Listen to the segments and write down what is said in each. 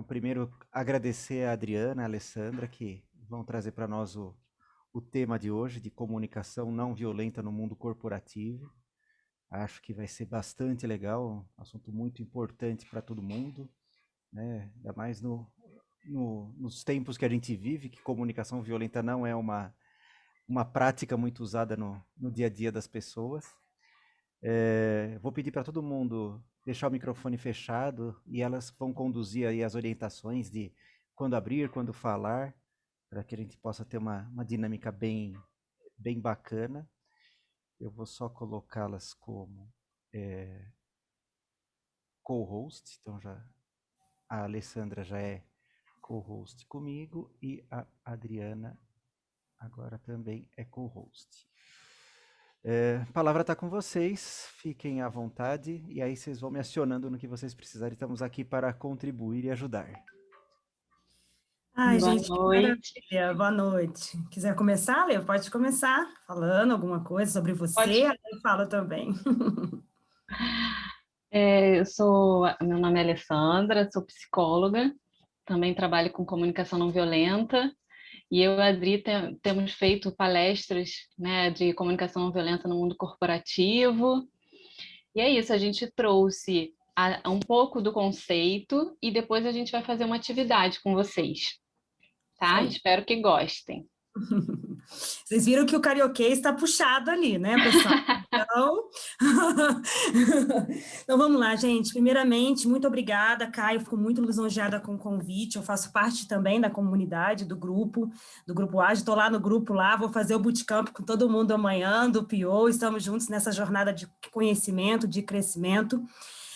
primeiro agradecer a Adriana, a Alessandra, que vão trazer para nós o tema de hoje, de comunicação não violenta no mundo corporativo. Acho que vai ser bastante legal, um assunto muito importante para todo mundo, né? Ainda mais nos tempos que a gente vive, que comunicação violenta não é uma prática muito usada no dia a dia das pessoas. Vou pedir para todo mundo deixar o microfone fechado e elas vão conduzir aí as orientações de quando abrir, quando falar, para que a gente possa ter uma dinâmica bem bacana. Eu vou só colocá-las como co-host, então a Alessandra já é co-host comigo e a Adriana agora também é co-host. A palavra está com vocês, fiquem à vontade e aí vocês vão me acionando no que vocês precisarem. Estamos aqui para contribuir e ajudar. Ai, Boa gente, que noite. maravilha. Boa noite. Quiser começar, Lê? Pode começar falando alguma coisa sobre você, Pode. aí eu falo também. Meu nome é Alessandra, sou psicóloga, também trabalho com comunicação não violenta, e eu e a Adri temos feito palestras, né, de comunicação não violenta no mundo corporativo, e é isso, a gente trouxe um pouco do conceito e depois a gente vai fazer uma atividade com vocês, tá? Espero que gostem. Vocês viram que o carioquês está puxado ali, né, pessoal? Então... então, vamos lá, gente. Primeiramente, muito obrigada, Caio. Fico muito lisonjeada com o convite. Eu faço parte também da comunidade, do grupo Ágil. Estou lá no grupo, vou fazer o bootcamp com todo mundo amanhã, do PO. Estamos juntos nessa jornada de conhecimento, de crescimento.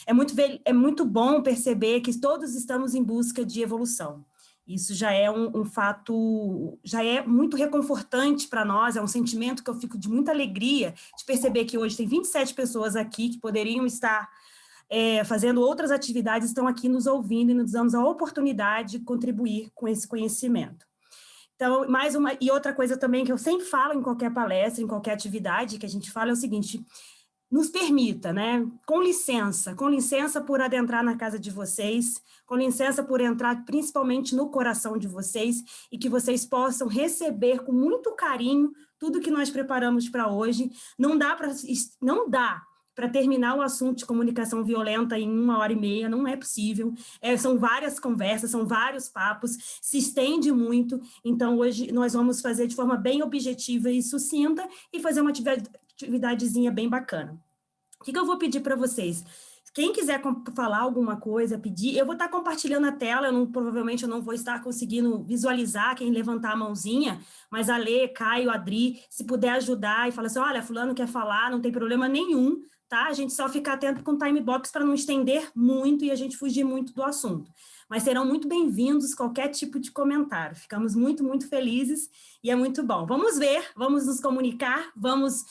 É muito bom perceber que todos estamos em busca de evolução. Isso já é um fato, já é muito reconfortante para nós, é um sentimento que eu fico de muita alegria de perceber que hoje tem 27 pessoas aqui que poderiam estar fazendo outras atividades, estão aqui nos ouvindo e nos dando a oportunidade de contribuir com esse conhecimento. Então, e outra coisa também que eu sempre falo em qualquer palestra, em qualquer atividade que a gente fala é o seguinte: nos permita, né? Com licença por adentrar na casa de vocês, com licença por entrar principalmente no coração de vocês e que vocês possam receber com muito carinho tudo que nós preparamos para hoje. Não dá para terminar o assunto de comunicação violenta em 1h30, não é possível. São várias conversas, são vários papos, se estende muito. Então, hoje nós vamos fazer de forma bem objetiva e sucinta e fazer uma atividadezinha bem bacana. O que eu vou pedir para vocês? Quem quiser falar alguma coisa, pedir, eu vou estar compartilhando a tela, provavelmente eu não vou estar conseguindo visualizar quem levantar a mãozinha, mas a Lê, Caio, Adri, se puder ajudar e falar assim, olha, fulano quer falar, não tem problema nenhum, tá? A gente só fica atento com o time box para não estender muito e a gente fugir muito do assunto. Mas serão muito bem-vindos qualquer tipo de comentário. Ficamos muito, muito felizes e é muito bom. Vamos ver, vamos nos comunicar, vamos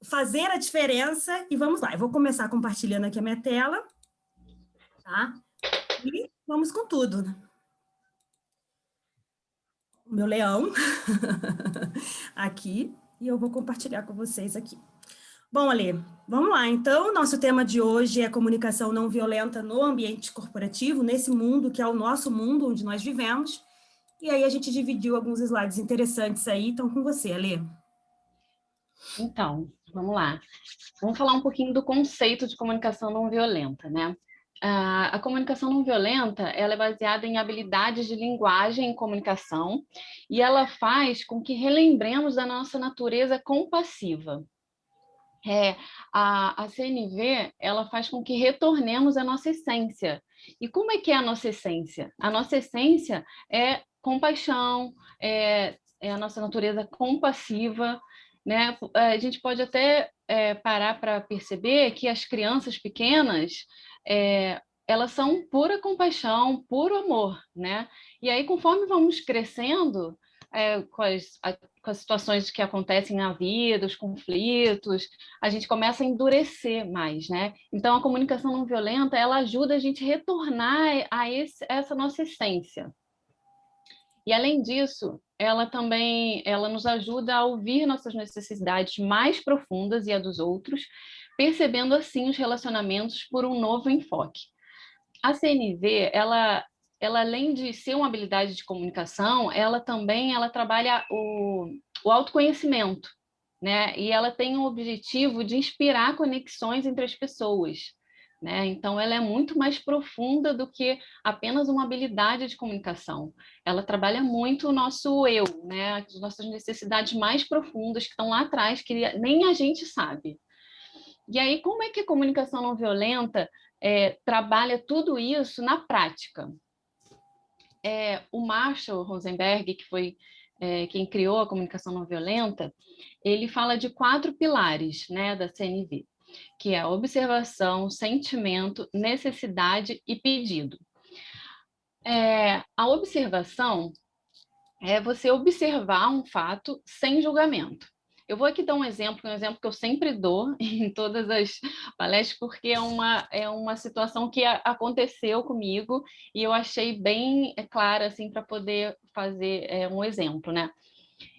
fazer a diferença e vamos lá. Eu vou começar compartilhando aqui a minha tela, tá? E vamos com tudo. O meu leão aqui e eu vou compartilhar com vocês aqui. Bom, Ale, vamos lá. Então, nosso tema de hoje é comunicação não violenta no ambiente corporativo, nesse mundo que é o nosso mundo, onde nós vivemos. E aí a gente dividiu alguns slides interessantes aí. Então, com você, Ale. Então, vamos lá. Vamos falar um pouquinho do conceito de comunicação não violenta, né? A comunicação não violenta, ela é baseada em habilidades de linguagem e comunicação, e ela faz com que relembremos da nossa natureza compassiva. A CNV, ela faz com que retornemos à nossa essência. E como é que é a nossa essência? A nossa essência é compaixão, é a nossa natureza compassiva, né? A gente pode até parar para perceber que as crianças pequenas, elas são pura compaixão, puro amor, né? E aí, conforme vamos crescendo, com as situações que acontecem na vida, os conflitos, a gente começa a endurecer mais, né? Então, a comunicação não violenta, ela ajuda a gente a retornar a essa nossa essência. E, além disso, ela nos ajuda a ouvir nossas necessidades mais profundas e a dos outros, percebendo, assim, os relacionamentos por um novo enfoque. A CNV, ela ela além de ser uma habilidade de comunicação, ela trabalha o autoconhecimento, né? E ela tem o objetivo de inspirar conexões entre as pessoas, né? Então, ela é muito mais profunda do que apenas uma habilidade de comunicação. Ela trabalha muito o nosso eu, né? As nossas necessidades mais profundas que estão lá atrás, que nem a gente sabe. E aí, como é que a comunicação não violenta trabalha tudo isso na prática? O Marshall Rosenberg, que foi quem criou a comunicação não violenta, ele fala de 4 pilares, né, da CNV, que é a observação, sentimento, necessidade e pedido. A observação é você observar um fato sem julgamento. Eu vou aqui dar um exemplo que eu sempre dou em todas as palestras, porque é uma situação que aconteceu comigo e eu achei bem clara assim, para poder fazer um exemplo, né?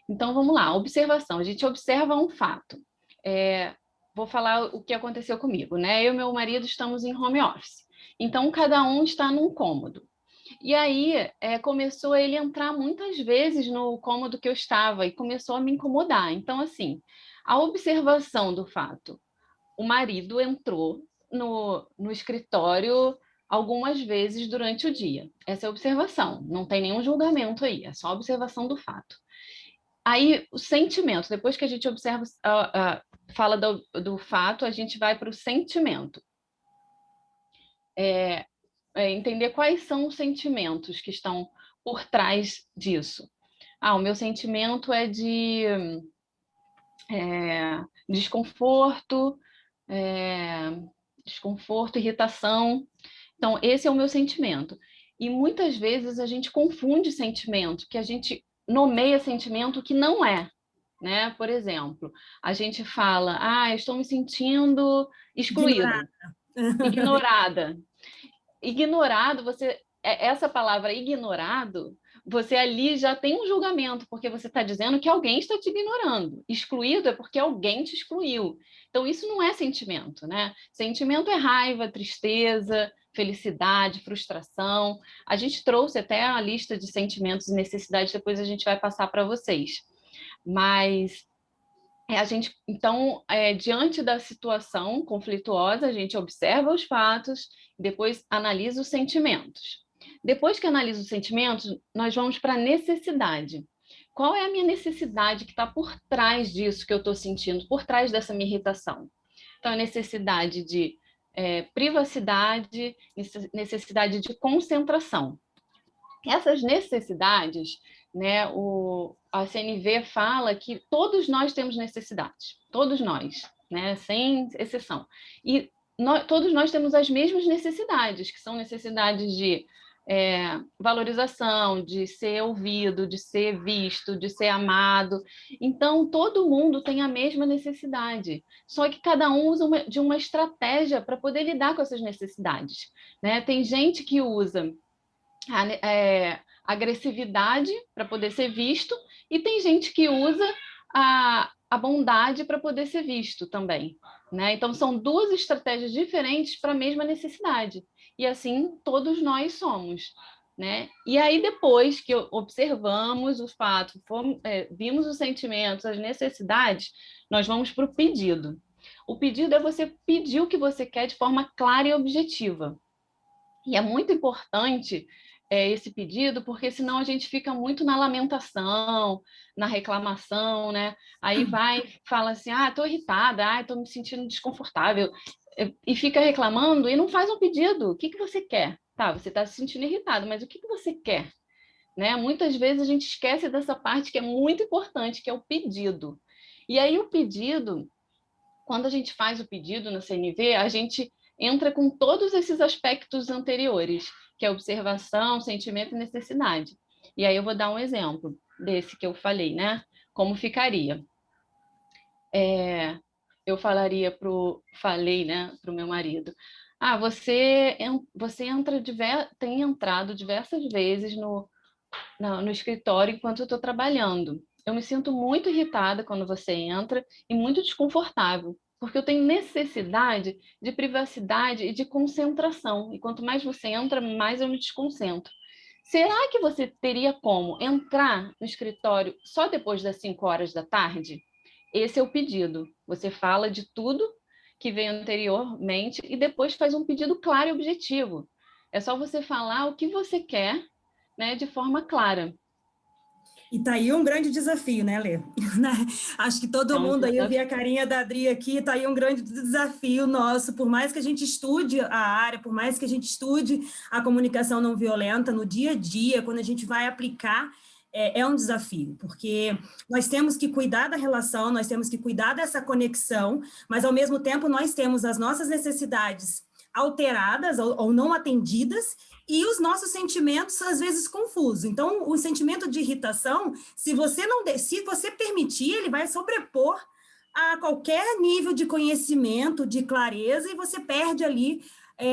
Então, vamos lá, observação. A gente observa um fato. Vou falar o que aconteceu comigo, né? Eu e meu marido estamos em home office. Então, cada um está num cômodo. E aí começou ele a entrar muitas vezes no cômodo que eu estava e começou a me incomodar. Então, assim, a observação do fato. O marido entrou no escritório algumas vezes durante o dia. Essa é a observação, não tem nenhum julgamento aí, é só a observação do fato. Aí, o sentimento, depois que a gente observa, fala do fato, a gente vai para o sentimento. Entender quais são os sentimentos que estão por trás disso. O meu sentimento é de desconforto, irritação. Então, esse é o meu sentimento. E muitas vezes a gente confunde sentimento, que a gente nomeia sentimento que não é. Né? Por exemplo, a gente fala, eu estou me sentindo excluída, ignorada. Ignorado, essa palavra ignorado, você ali já tem um julgamento, porque você está dizendo que alguém está te ignorando. Excluído é porque alguém te excluiu. Então, isso não é sentimento, né? Sentimento é raiva, tristeza, felicidade, frustração. A gente trouxe até a lista de sentimentos e necessidades, depois a gente vai passar para vocês. Mas então, diante da situação conflituosa, a gente observa os fatos, depois analisa os sentimentos. Depois que analisa os sentimentos, nós vamos para a necessidade. Qual é a minha necessidade que está por trás disso que eu estou sentindo, por trás dessa minha irritação? Então, a necessidade de privacidade, necessidade de concentração. Essas necessidades, né, a CNV fala que todos nós temos necessidades, todos nós, né, sem exceção. E todos nós temos as mesmas necessidades, que são necessidades de valorização, de ser ouvido, de ser visto, de ser amado. Então, todo mundo tem a mesma necessidade, só que cada um usa de uma estratégia para poder lidar com essas necessidades, né? Tem gente que usa agressividade para poder ser visto, e tem gente que usa a bondade para poder ser visto também, né? Então, são 2 estratégias diferentes para a mesma necessidade, e assim todos nós somos, né? E aí, depois que observamos os fatos, vimos os sentimentos, as necessidades, nós vamos para o pedido. O pedido é você pedir o que você quer de forma clara e objetiva. E é muito importante esse pedido, porque senão a gente fica muito na lamentação, na reclamação, né? Aí fala assim, estou irritada, estou me sentindo desconfortável, e fica reclamando e não faz um pedido. O que você quer? Tá, você está se sentindo irritado, mas o que você quer? Né? Muitas vezes a gente esquece dessa parte que é muito importante, que é o pedido. E aí o pedido, quando a gente faz o pedido na CNV, a gente entra com todos esses aspectos anteriores, que é observação, sentimento e necessidade. E aí eu vou dar um exemplo desse que eu falei, né? Como ficaria? Eu falei, né, para o meu marido, você tem entrado diversas vezes no escritório enquanto eu estou trabalhando. Eu me sinto muito irritada quando você entra e muito desconfortável, porque eu tenho necessidade de privacidade e de concentração. E quanto mais você entra, mais eu me desconcentro. Será que você teria como entrar no escritório só depois das 5 horas da tarde? Esse é o pedido. Você fala de tudo que veio anteriormente e depois faz um pedido claro e objetivo. É só você falar o que você quer, né, de forma clara. E tá aí um grande desafio, né, Lê? Acho que todo mundo aí, eu vi a carinha da Adri aqui, tá aí um grande desafio nosso, por mais que a gente estude a área, por mais que a gente estude a comunicação não violenta no dia a dia, quando a gente vai aplicar, é um desafio, porque nós temos que cuidar da relação, nós temos que cuidar dessa conexão, mas ao mesmo tempo nós temos as nossas necessidades alteradas ou não atendidas, e os nossos sentimentos, às vezes, confusos. Então, o sentimento de irritação, se você permitir, ele vai sobrepor a qualquer nível de conhecimento, de clareza, e você perde ali,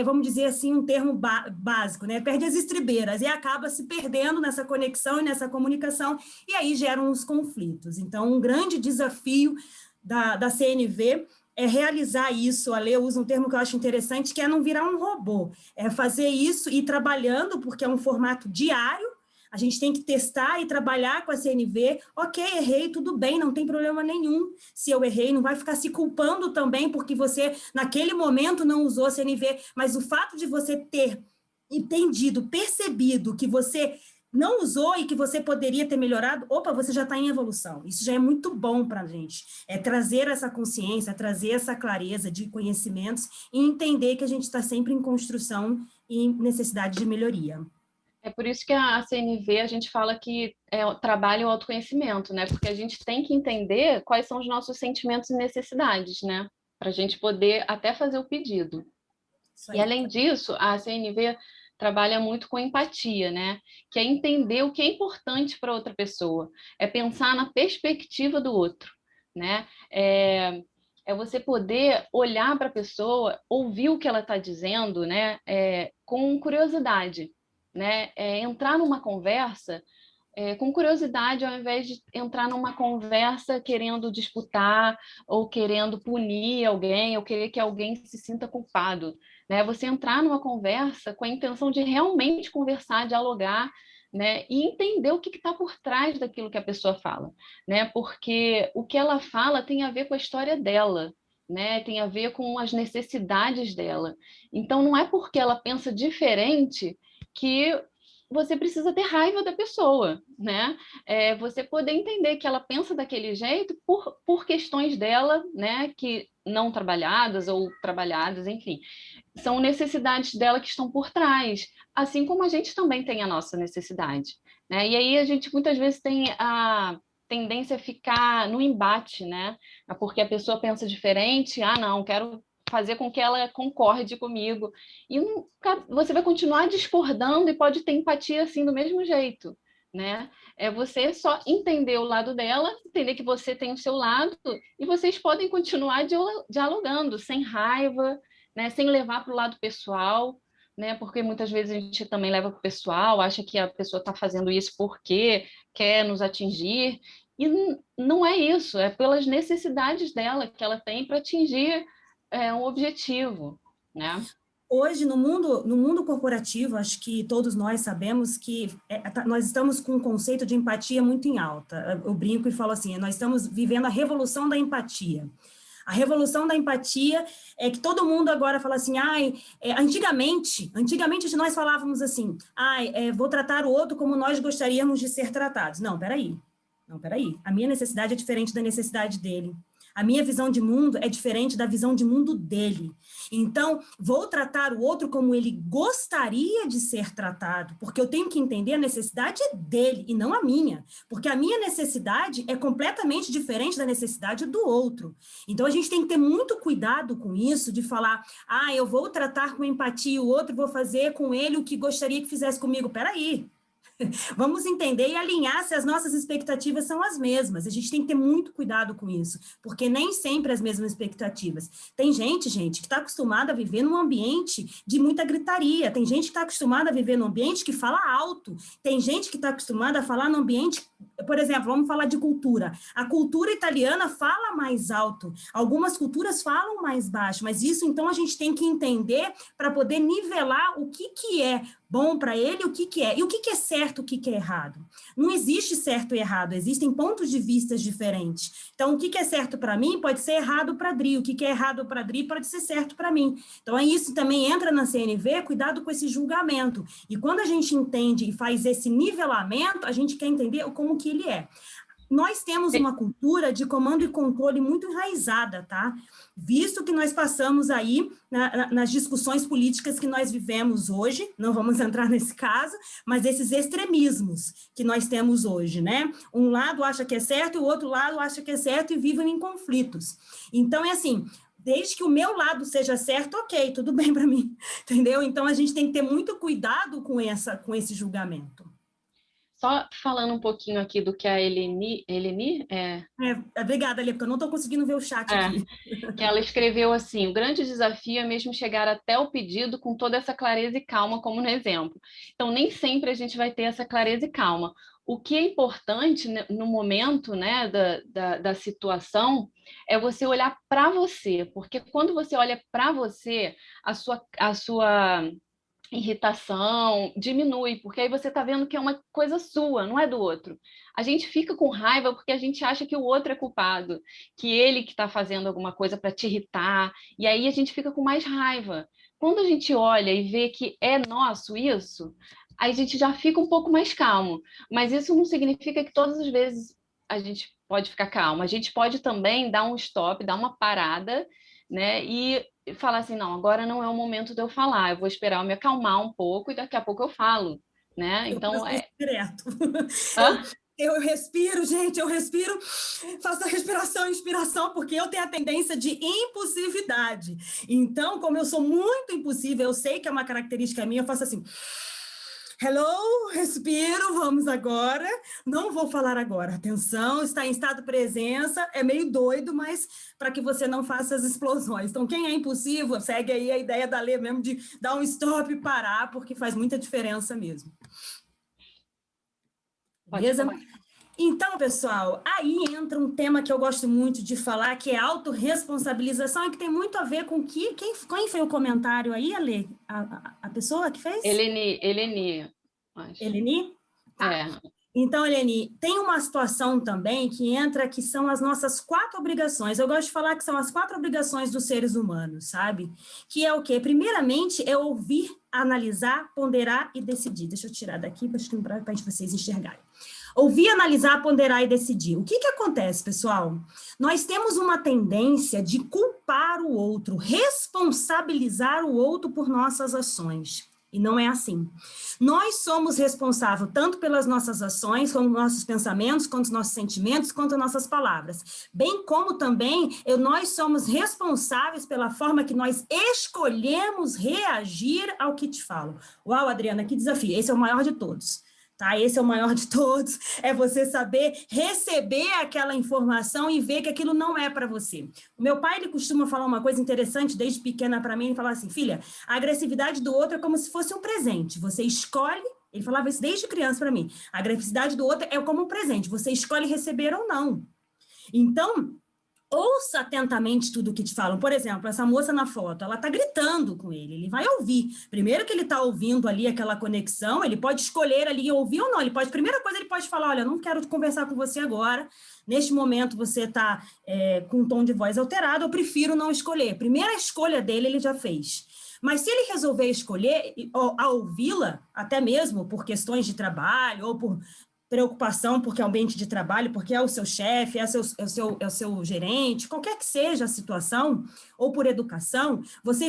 vamos dizer assim, um termo básico, né? Perde as estribeiras e acaba se perdendo nessa conexão e nessa comunicação, e aí geram os conflitos. Então, um grande desafio da CNV é realizar isso. A Lê usa um termo que eu acho interessante, que é não virar um robô, é fazer isso e ir trabalhando, porque é um formato diário, a gente tem que testar e trabalhar com a CNV, ok, errei, tudo bem, não tem problema nenhum, se eu errei, não vai ficar se culpando também, porque você, naquele momento, não usou a CNV, mas o fato de você ter entendido, percebido que você não usou e que você poderia ter melhorado, opa, você já está em evolução. Isso já é muito bom para a gente. É trazer essa consciência, trazer essa clareza de conhecimentos e entender que a gente está sempre em construção e em necessidade de melhoria. É por isso que a CNV, a gente fala que trabalha o autoconhecimento, né? Porque a gente tem que entender quais são os nossos sentimentos e necessidades, né? Para a gente poder até fazer o pedido. E, além disso, a CNV trabalha muito com empatia, né? Que é entender o que é importante para outra pessoa, é pensar na perspectiva do outro, né? É você poder olhar para a pessoa, ouvir o que ela está dizendo, né? Com curiosidade, né? Entrar numa conversa com curiosidade, ao invés de entrar numa conversa querendo disputar ou querendo punir alguém ou querer que alguém se sinta culpado, né? Você entrar numa conversa com a intenção de realmente conversar, dialogar, né? E entender o que está por trás daquilo que a pessoa fala, né? Porque o que ela fala tem a ver com a história dela, né? Tem a ver com as necessidades dela. Então, não é porque ela pensa diferente que você precisa ter raiva da pessoa, né? Você poder entender que ela pensa daquele jeito por questões dela, né? Que não trabalhadas ou trabalhadas, enfim. São necessidades dela que estão por trás, assim como a gente também tem a nossa necessidade, né? E aí a gente muitas vezes tem a tendência a ficar no embate, né? Porque a pessoa pensa diferente, não, quero fazer com que ela concorde comigo. E você vai continuar discordando e pode ter empatia assim do mesmo jeito, né? É você só entender o lado dela, entender que você tem o seu lado e vocês podem continuar dialogando sem raiva, né? Sem levar para o lado pessoal, né? Porque muitas vezes a gente também leva para o pessoal, acha que a pessoa está fazendo isso porque quer nos atingir. E não é isso, é pelas necessidades dela que ela tem para atingir um objetivo, né? Hoje, no mundo corporativo, acho que todos nós sabemos que nós estamos com um conceito de empatia muito em alta. Eu brinco e falo assim, nós estamos vivendo a revolução da empatia. A revolução da empatia é que todo mundo agora fala assim, antigamente nós falávamos assim, vou tratar o outro como nós gostaríamos de ser tratados. Não, peraí. A minha necessidade é diferente da necessidade dele. A minha visão de mundo é diferente da visão de mundo dele. Então, vou tratar o outro como ele gostaria de ser tratado, porque eu tenho que entender a necessidade dele e não a minha, porque a minha necessidade é completamente diferente da necessidade do outro. Então, a gente tem que ter muito cuidado com isso, de falar, eu vou tratar com empatia o outro, vou fazer com ele o que gostaria que fizesse comigo. Peraí. Vamos entender e alinhar se as nossas expectativas são as mesmas. A gente tem que ter muito cuidado com isso, porque nem sempre as mesmas expectativas. Tem gente, que está acostumada a viver num ambiente de muita gritaria, tem gente que está acostumada a viver num ambiente que fala alto, tem gente que está acostumada a falar num ambiente Por exemplo, vamos falar de cultura. A cultura italiana fala mais alto, algumas culturas falam mais baixo, mas isso, então, a gente tem que entender para poder nivelar o que é bom para ele, o que é, e o que é certo, o que é errado. Não existe certo e errado, existem pontos de vista diferentes. Então, o que é certo para mim pode ser errado para a Dri, o que é errado para a Dri pode ser certo para mim. Então, isso também entra na CNV, cuidado com esse julgamento. E quando a gente entende e faz esse nivelamento, a gente quer entender como que ele é. Nós temos uma cultura de comando e controle muito enraizada, tá? Visto que nós passamos aí nas discussões políticas que nós vivemos hoje, não vamos entrar nesse caso, mas esses extremismos que nós temos hoje, né? Um lado acha que é certo e o outro lado acha que é certo e vivem em conflitos. Então, é assim, desde que o meu lado seja certo, ok, tudo bem para mim, entendeu? Então, a gente tem que ter muito cuidado com esse julgamento. Só falando um pouquinho aqui do que a Eleni obrigada, Lê, porque eu não estou conseguindo ver o chat aqui. Que ela escreveu assim: o grande desafio é mesmo chegar até o pedido com toda essa clareza e calma, como no exemplo. Então, nem sempre a gente vai ter essa clareza e calma. O que é importante no momento, né, da situação é você olhar para você, porque quando você olha para você, a sua irritação diminui, porque aí você está vendo que é uma coisa sua, não é do outro. A gente fica com raiva porque a gente acha que o outro é culpado, que ele que está fazendo alguma coisa para te irritar, e aí a gente fica com mais raiva. Quando a gente olha e vê que é nosso isso, aí a gente já fica um pouco mais calmo. Mas isso não significa que todas as vezes a gente pode ficar calmo. A gente pode também dar um stop, dar uma parada, né? E falar assim, não, agora não é o momento de eu falar, eu vou esperar eu me acalmar um pouco e daqui a pouco eu falo, né? Então, direto. Hã? Eu respiro, gente, eu respiro, faço a respiração e inspiração, porque eu tenho a tendência de impulsividade. Então, como eu sou muito impulsiva, eu sei que é uma característica minha, eu faço assim... Hello, respiro, vamos agora. Não vou falar agora. Atenção, está em estado de presença. É meio doido, mas para que você não faça as explosões. Então, quem é impulsivo, segue aí a ideia da Lê mesmo de dar um stop e parar, porque faz muita diferença mesmo. Beleza? Então, pessoal, aí entra um tema que eu gosto muito de falar, que é autorresponsabilização, e que tem muito a ver com quem foi o comentário aí, Ale? A pessoa que fez? Eleni. Eleni? Tá. É. Então, Eleni, tem uma situação também que entra, que são as nossas 4 obrigações. Eu gosto de falar que são as 4 obrigações dos seres humanos, sabe? Que é o quê? Primeiramente, é ouvir, analisar, ponderar e decidir. Deixa eu tirar daqui para vocês enxergarem. Ouvir, analisar, ponderar e decidir. O que acontece, pessoal? Nós temos uma tendência de culpar o outro, responsabilizar o outro por nossas ações. E não é assim. Nós somos responsáveis tanto pelas nossas ações, como nossos pensamentos, quanto nossos sentimentos, quanto nossas palavras. Bem como também nós somos responsáveis pela forma que nós escolhemos reagir ao que te falo. Uau, Adriana, que desafio. Esse é o maior de todos. Tá? Esse é o maior de todos, é você saber receber aquela informação e ver que aquilo não é para você. O meu pai, ele costuma falar uma coisa interessante, desde pequena para mim, ele falava assim, filha, a agressividade do outro é como se fosse um presente, você escolhe, ele falava isso desde criança para mim, a agressividade do outro é como um presente, você escolhe receber ou não. Então, ouça atentamente tudo o que te falam. Por exemplo, essa moça na foto, ela está gritando com ele vai ouvir. Primeiro que ele está ouvindo ali aquela conexão, ele pode escolher ali ouvir ou não. Primeira coisa, ele pode falar, olha, não quero conversar com você agora, neste momento você está com um tom de voz alterado, eu prefiro não escolher. Primeira escolha dele, ele já fez. Mas se ele resolver escolher, ao ouvi-la, até mesmo por questões de trabalho ou por preocupação porque é o ambiente de trabalho, porque é o seu chefe, é o seu gerente, qualquer que seja a situação, ou por educação, você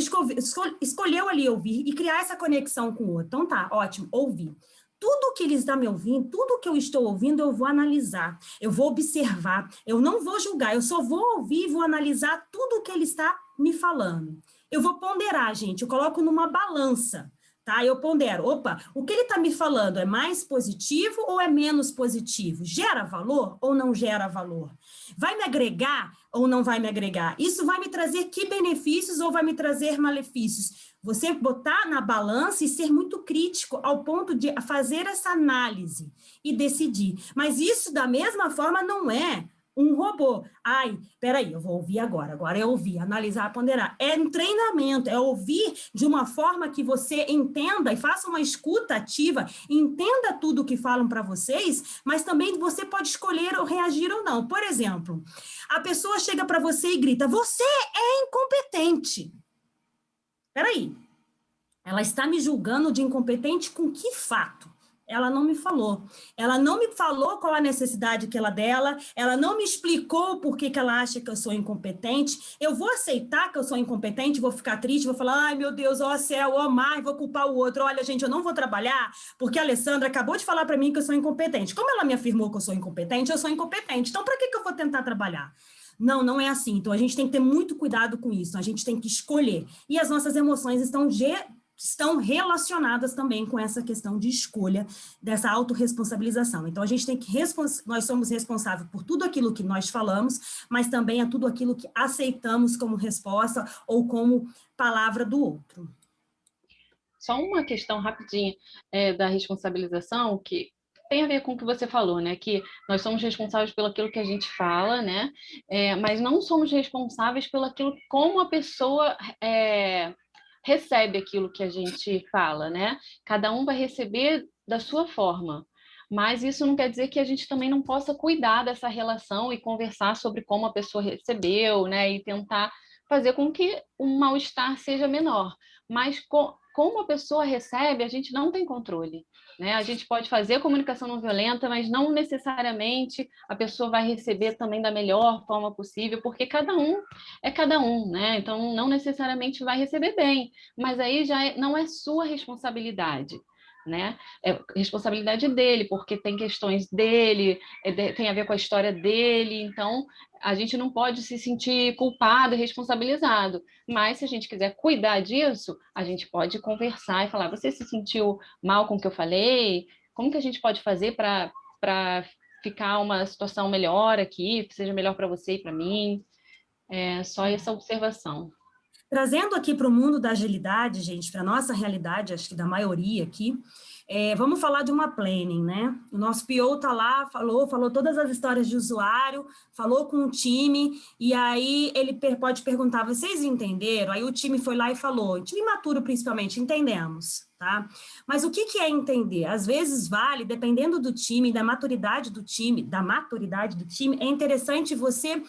escolheu ali ouvir e criar essa conexão com o outro. Então tá, ótimo, ouvir. Tudo que ele está me ouvindo, tudo que eu estou ouvindo, eu vou analisar, eu vou observar, eu não vou julgar, eu só vou ouvir e vou analisar tudo que ele está me falando. Eu vou ponderar, gente, eu coloco numa balança. tá? Eu pondero, opa, o que ele está me falando é mais positivo ou é menos positivo? Gera valor ou não gera valor? Vai me agregar ou não vai me agregar? Isso vai me trazer que benefícios ou vai me trazer malefícios? Você botar na balança e ser muito crítico ao ponto de fazer essa análise e decidir. Mas isso, da mesma forma, não é um robô. Ai, peraí, eu vou ouvir agora é ouvir, analisar, ponderar. É um treinamento, é ouvir de uma forma que você entenda e faça uma escuta ativa, entenda tudo que falam para vocês, mas também você pode escolher ou reagir ou não. Por exemplo, a pessoa chega para você e grita, você é incompetente. Peraí, ela está me julgando de incompetente com que fato? Ela não me falou. Ela não me falou qual a necessidade que ela não me explicou por que ela acha que eu sou incompetente. Eu vou aceitar que eu sou incompetente, vou ficar triste, vou falar, ai meu Deus, ó céu, ó mar, vou culpar o outro. Olha, gente, eu não vou trabalhar porque a Alessandra acabou de falar para mim que eu sou incompetente. Como ela me afirmou que eu sou incompetente, Então, para que eu vou tentar trabalhar? Não, não é assim. Então, a gente tem que ter muito cuidado com isso. A gente tem que escolher. E as nossas emoções estão relacionadas também com essa questão de escolha, dessa autorresponsabilização. Então, a gente tem que nós somos responsáveis por tudo aquilo que nós falamos, mas também a tudo aquilo que aceitamos como resposta ou como palavra do outro. Só uma questão rapidinha da responsabilização, que tem a ver com o que você falou, né? Que nós somos responsáveis pelo aquilo que a gente fala, né? Mas não somos responsáveis pelo aquilo como a pessoa recebe aquilo que a gente fala, né? Cada um vai receber da sua forma. Mas isso não quer dizer que a gente também não possa cuidar dessa relação e conversar sobre como a pessoa recebeu, né? E tentar fazer com que o mal-estar seja menor. Mas como a pessoa recebe, a gente não tem controle, né? A gente pode fazer comunicação não violenta, mas não necessariamente a pessoa vai receber também da melhor forma possível, porque cada um é cada um, né? Então, não necessariamente vai receber bem, mas aí já não é sua responsabilidade, né? É responsabilidade dele, porque tem questões dele, tem a ver com a história dele, então a gente não pode se sentir culpado e responsabilizado, mas se a gente quiser cuidar disso, a gente pode conversar e falar, você se sentiu mal com o que eu falei? Como que a gente pode fazer para ficar uma situação melhor aqui, que seja melhor para você e para mim? É só essa observação. Trazendo aqui para o mundo da agilidade, gente, para a nossa realidade, acho que da maioria aqui, vamos falar de uma planning, né? O nosso PO está lá, falou todas as histórias de usuário, falou com o time, e aí ele pode perguntar, vocês entenderam? Aí o time foi lá e falou, time maturo principalmente, entendemos, tá? Mas o que é entender? Às vezes vale, dependendo do time, da maturidade do time, é interessante você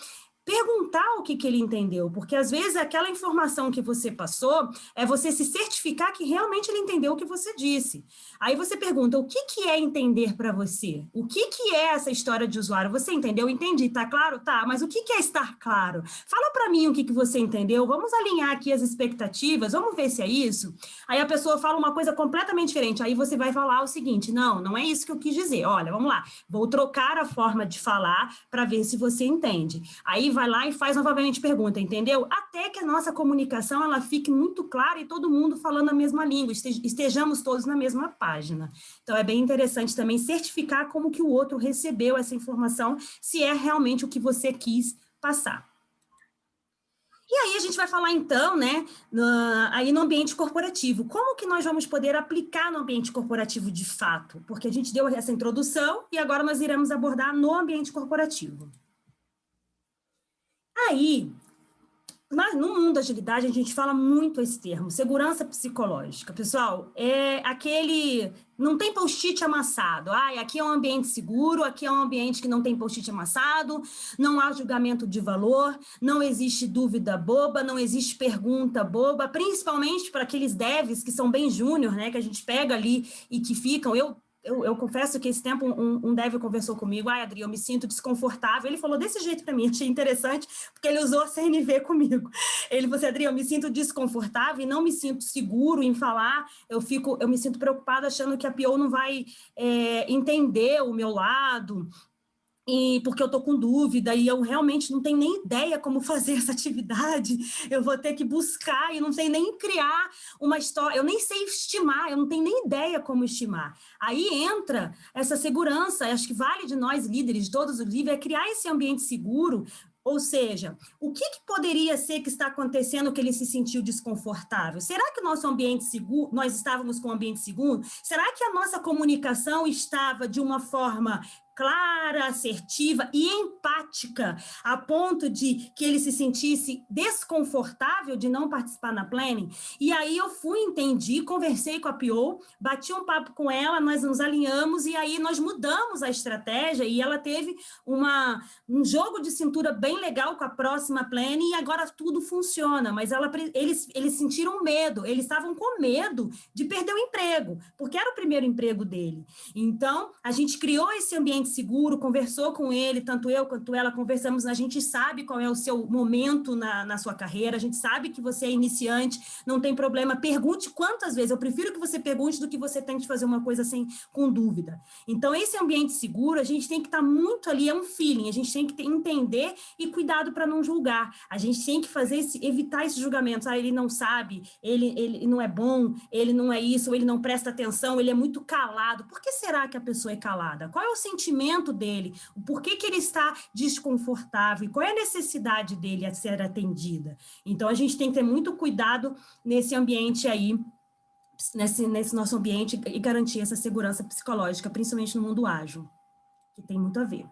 perguntar o que ele entendeu, porque às vezes aquela informação que você passou é você se certificar que realmente ele entendeu o que você disse. Aí você pergunta, o que é entender para você? O que é essa história de usuário? Você entendeu? Entendi, tá claro? Tá, mas o que é estar claro? Fala para mim o que você entendeu, vamos alinhar aqui as expectativas, vamos ver se é isso? Aí a pessoa fala uma coisa completamente diferente, aí você vai falar o seguinte, não é isso que eu quis dizer, olha, vamos lá, vou trocar a forma de falar para ver se você entende. Aí vai lá e faz novamente pergunta, entendeu? Até que a nossa comunicação ela fique muito clara e todo mundo falando a mesma língua, estejamos todos na mesma página. Então, é bem interessante também certificar como que o outro recebeu essa informação, se é realmente o que você quis passar. E aí a gente vai falar então, né, aí no ambiente corporativo, como que nós vamos poder aplicar no ambiente corporativo de fato? Porque a gente deu essa introdução e agora nós iremos abordar no ambiente corporativo. Aí, no mundo da agilidade, a gente fala muito esse termo, segurança psicológica. Pessoal, não tem post-it amassado. Aqui é um ambiente seguro, aqui é um ambiente que não tem post-it amassado, não há julgamento de valor, não existe dúvida boba, não existe pergunta boba, principalmente para aqueles devs que são bem júnior, né, que a gente pega ali e que ficam... Eu confesso que esse tempo um dev conversou comigo, Adri, eu me sinto desconfortável. Ele falou desse jeito para mim, achei interessante, porque ele usou CNV comigo. Ele falou assim, Adri, eu me sinto desconfortável e não me sinto seguro em falar, eu me sinto preocupada achando que a PO não vai entender o meu lado. e porque eu estou com dúvida e eu realmente não tenho nem ideia como fazer essa atividade, eu vou ter que buscar e não sei nem criar uma história, eu nem sei estimar, eu não tenho nem ideia como estimar. Aí entra essa segurança, acho que vale de nós líderes, de todos os líderes, é criar esse ambiente seguro. Ou seja, o que poderia ser que está acontecendo que ele se sentiu desconfortável? Será que o nosso ambiente seguro, nós estávamos com um ambiente seguro? Será que a nossa comunicação estava de uma forma clara, assertiva e empática, a ponto de que ele se sentisse desconfortável de não participar na planning? E aí eu fui, entendi, conversei com a PO, bati um papo com ela, nós nos alinhamos e aí nós mudamos a estratégia e ela teve um jogo de cintura bem legal com a próxima planning e agora tudo funciona, mas eles sentiram medo, eles estavam com medo de perder o emprego, porque era o primeiro emprego dele. Então, a gente criou esse ambiente seguro, conversou com ele, tanto eu quanto ela conversamos, a gente sabe qual é o seu momento na sua carreira, a gente sabe que você é iniciante, não tem problema, pergunte quantas vezes, eu prefiro que você pergunte do que você tente fazer uma coisa com dúvida. Então, esse ambiente seguro, a gente tem que estar muito ali, é um feeling, a gente tem que entender e cuidado para não julgar, a gente tem que evitar esses julgamentos, ele não sabe, ele não é bom, ele não é isso, ou ele não presta atenção, ele é muito calado. Por que será que a pessoa é calada? Qual é o sentimento dele? Por que ele está desconfortável? Qual é a necessidade dele a ser atendida? Então, a gente tem que ter muito cuidado nesse ambiente aí, nesse nosso ambiente e garantir essa segurança psicológica, principalmente no mundo ágil, que tem muito a ver.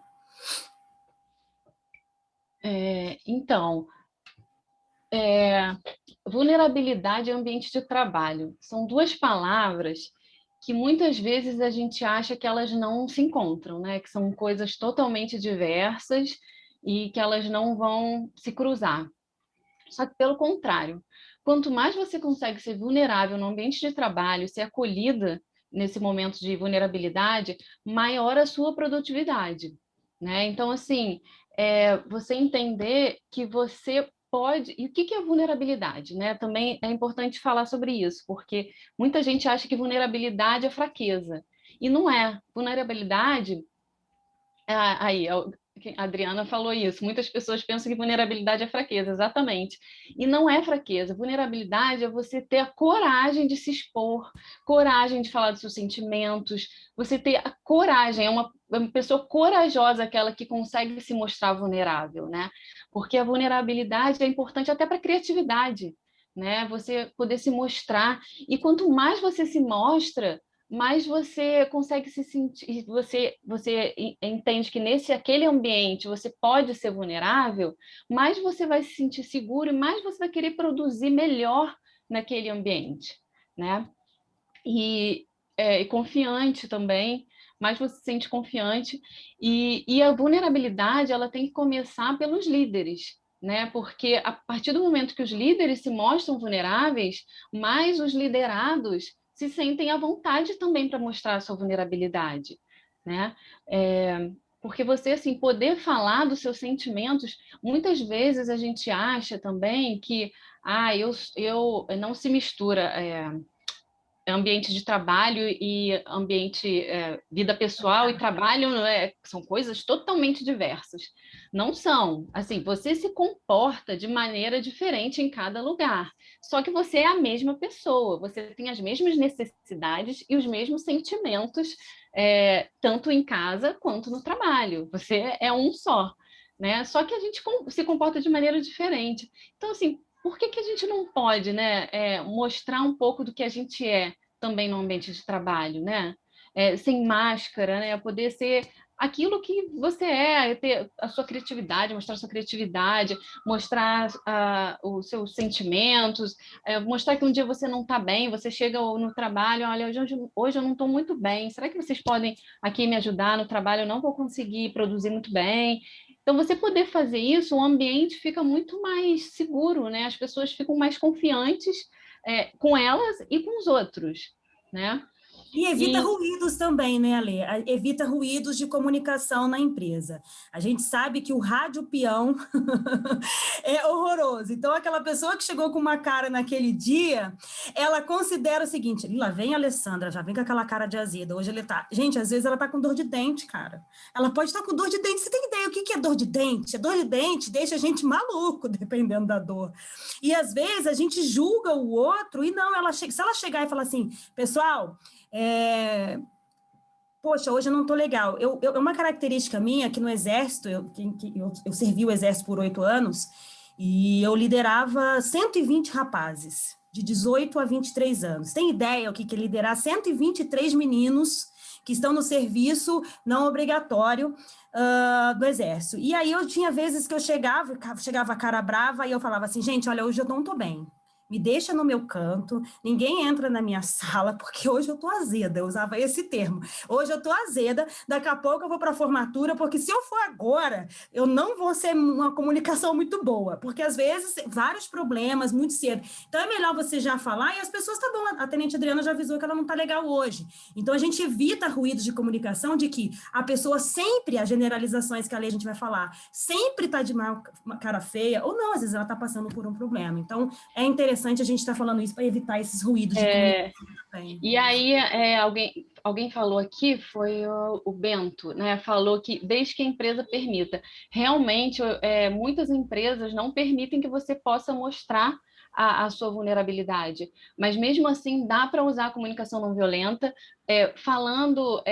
Então, vulnerabilidade e ambiente de trabalho são duas palavras que muitas vezes a gente acha que elas não se encontram, né? Que são coisas totalmente diversas e que elas não vão se cruzar. Só que, pelo contrário, quanto mais você consegue ser vulnerável no ambiente de trabalho, ser acolhida nesse momento de vulnerabilidade, maior a sua produtividade, né? Então, assim, você entender que você pode... E o que é vulnerabilidade, né? Também é importante falar sobre isso, porque muita gente acha que vulnerabilidade é fraqueza. E não é. Vulnerabilidade... Aí, a Adriana falou isso. Muitas pessoas pensam que vulnerabilidade é fraqueza, exatamente. E não é fraqueza. Vulnerabilidade é você ter a coragem de se expor, coragem de falar dos seus sentimentos, você ter a coragem, é uma pessoa corajosa aquela que consegue se mostrar vulnerável, né? Porque a vulnerabilidade é importante até para a criatividade, né? Você poder se mostrar. E quanto mais você se mostra, mais você consegue se sentir, você entende que aquele ambiente você pode ser vulnerável, mais você vai se sentir seguro e mais você vai querer produzir melhor naquele ambiente, né? E confiante também, mais você se sente confiante. E a vulnerabilidade, ela tem que começar pelos líderes, né? Porque a partir do momento que os líderes se mostram vulneráveis, mais os liderados se sentem à vontade também para mostrar a sua vulnerabilidade, né? Porque você, assim, poder falar dos seus sentimentos, muitas vezes a gente acha também que eu não se mistura ambiente de trabalho e ambiente, vida pessoal e trabalho, são coisas totalmente diversas. Não são. Assim, você se comporta de maneira diferente em cada lugar. Só que você é a mesma pessoa, você tem as mesmas necessidades e os mesmos sentimentos, tanto em casa quanto no trabalho. Você é um só, né? Só que a gente se comporta de maneira diferente. Então, assim, por que a gente não pode, né, mostrar um pouco do que a gente é também no ambiente de trabalho, né? Sem máscara, né? Poder ser aquilo que você ter a sua criatividade, mostrar a sua criatividade, mostrar os seus sentimentos, mostrar que um dia você não está bem, você chega no trabalho, olha, hoje eu não estou muito bem, será que vocês podem aqui me ajudar no trabalho? Eu não vou conseguir produzir muito bem. Então, você poder fazer isso, o ambiente fica muito mais seguro, né? As pessoas ficam mais confiantes com elas e com os outros, né? E evita ruídos também, né, Ale? Evita ruídos de comunicação na empresa. A gente sabe que o rádio peão é horroroso. Então, aquela pessoa que chegou com uma cara naquele dia, ela considera o seguinte: lá vem a Alessandra, já vem com aquela cara de azeda. Hoje ele tá. Gente, às vezes ela tá com dor de dente, cara. Ela pode estar com dor de dente. Você tem ideia o que é dor de dente? A dor de dente deixa a gente maluco, dependendo da dor. E às vezes a gente julga o outro e não, se ela chegar e falar assim, pessoal. Poxa, hoje eu não estou legal. É uma característica minha que no Exército, eu servi o Exército por 8 anos, e eu liderava 120 rapazes, de 18 a 23 anos. Tem ideia o que é liderar 123 meninos que estão no serviço não obrigatório do Exército? E aí eu tinha vezes que eu chegava a cara brava, e eu falava assim, gente, olha, hoje eu não estou bem. Me deixa no meu canto, ninguém entra na minha sala, porque hoje eu tô azeda, eu usava esse termo. Hoje eu tô azeda, daqui a pouco eu vou para a formatura, porque se eu for agora, eu não vou ser uma comunicação muito boa, porque às vezes vários problemas muito cedo. Então é melhor você já falar, e as pessoas, tá bom, a Tenente Adriana já avisou que ela não tá legal hoje. Então a gente evita ruídos de comunicação de que a pessoa sempre, as generalizações que a gente vai falar, sempre tá de cara feia, ou não, às vezes ela tá passando por um problema. Então é interessante a gente estar falando isso para evitar esses ruídos de comunicação também. E aí, alguém falou aqui, foi o Bento, né? Falou que desde que a empresa permita. Realmente, muitas empresas não permitem que você possa mostrar a sua vulnerabilidade. Mas mesmo assim, dá para usar a comunicação não violenta, falando,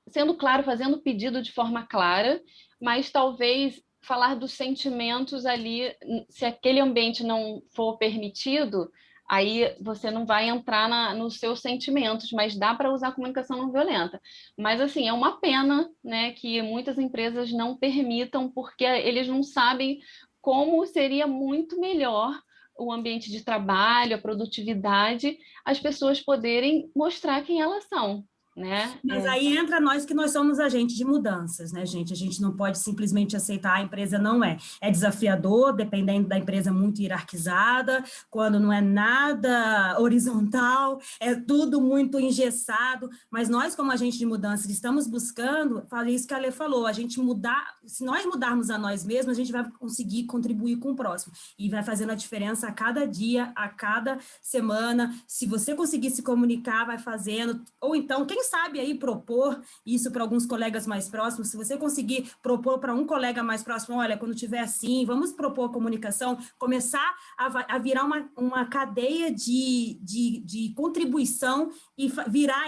sendo claro, fazendo pedido de forma clara, mas talvez falar dos sentimentos ali, se aquele ambiente não for permitido, aí você não vai entrar nos seus sentimentos, mas dá para usar a comunicação não violenta. Mas, assim, é uma pena, né, que muitas empresas não permitam, porque eles não sabem como seria muito melhor o ambiente de trabalho, a produtividade, as pessoas poderem mostrar quem elas são. Né? Mas aí entra nós que nós somos agentes de mudanças, né, gente? A gente não pode simplesmente aceitar a empresa não é. É desafiador, dependendo da empresa muito hierarquizada, quando não é nada horizontal, é tudo muito engessado, mas nós, como agentes de mudanças, estamos buscando, falei isso que a Lê falou, a gente mudar, se nós mudarmos a nós mesmos, a gente vai conseguir contribuir com o próximo, e vai fazendo a diferença a cada dia, a cada semana. Se você conseguir se comunicar, vai fazendo, ou então, quem sabe aí propor isso para alguns colegas mais próximos, se você conseguir propor para um colega mais próximo, olha, quando tiver assim, vamos propor a comunicação, começar a virar uma cadeia de contribuição e virar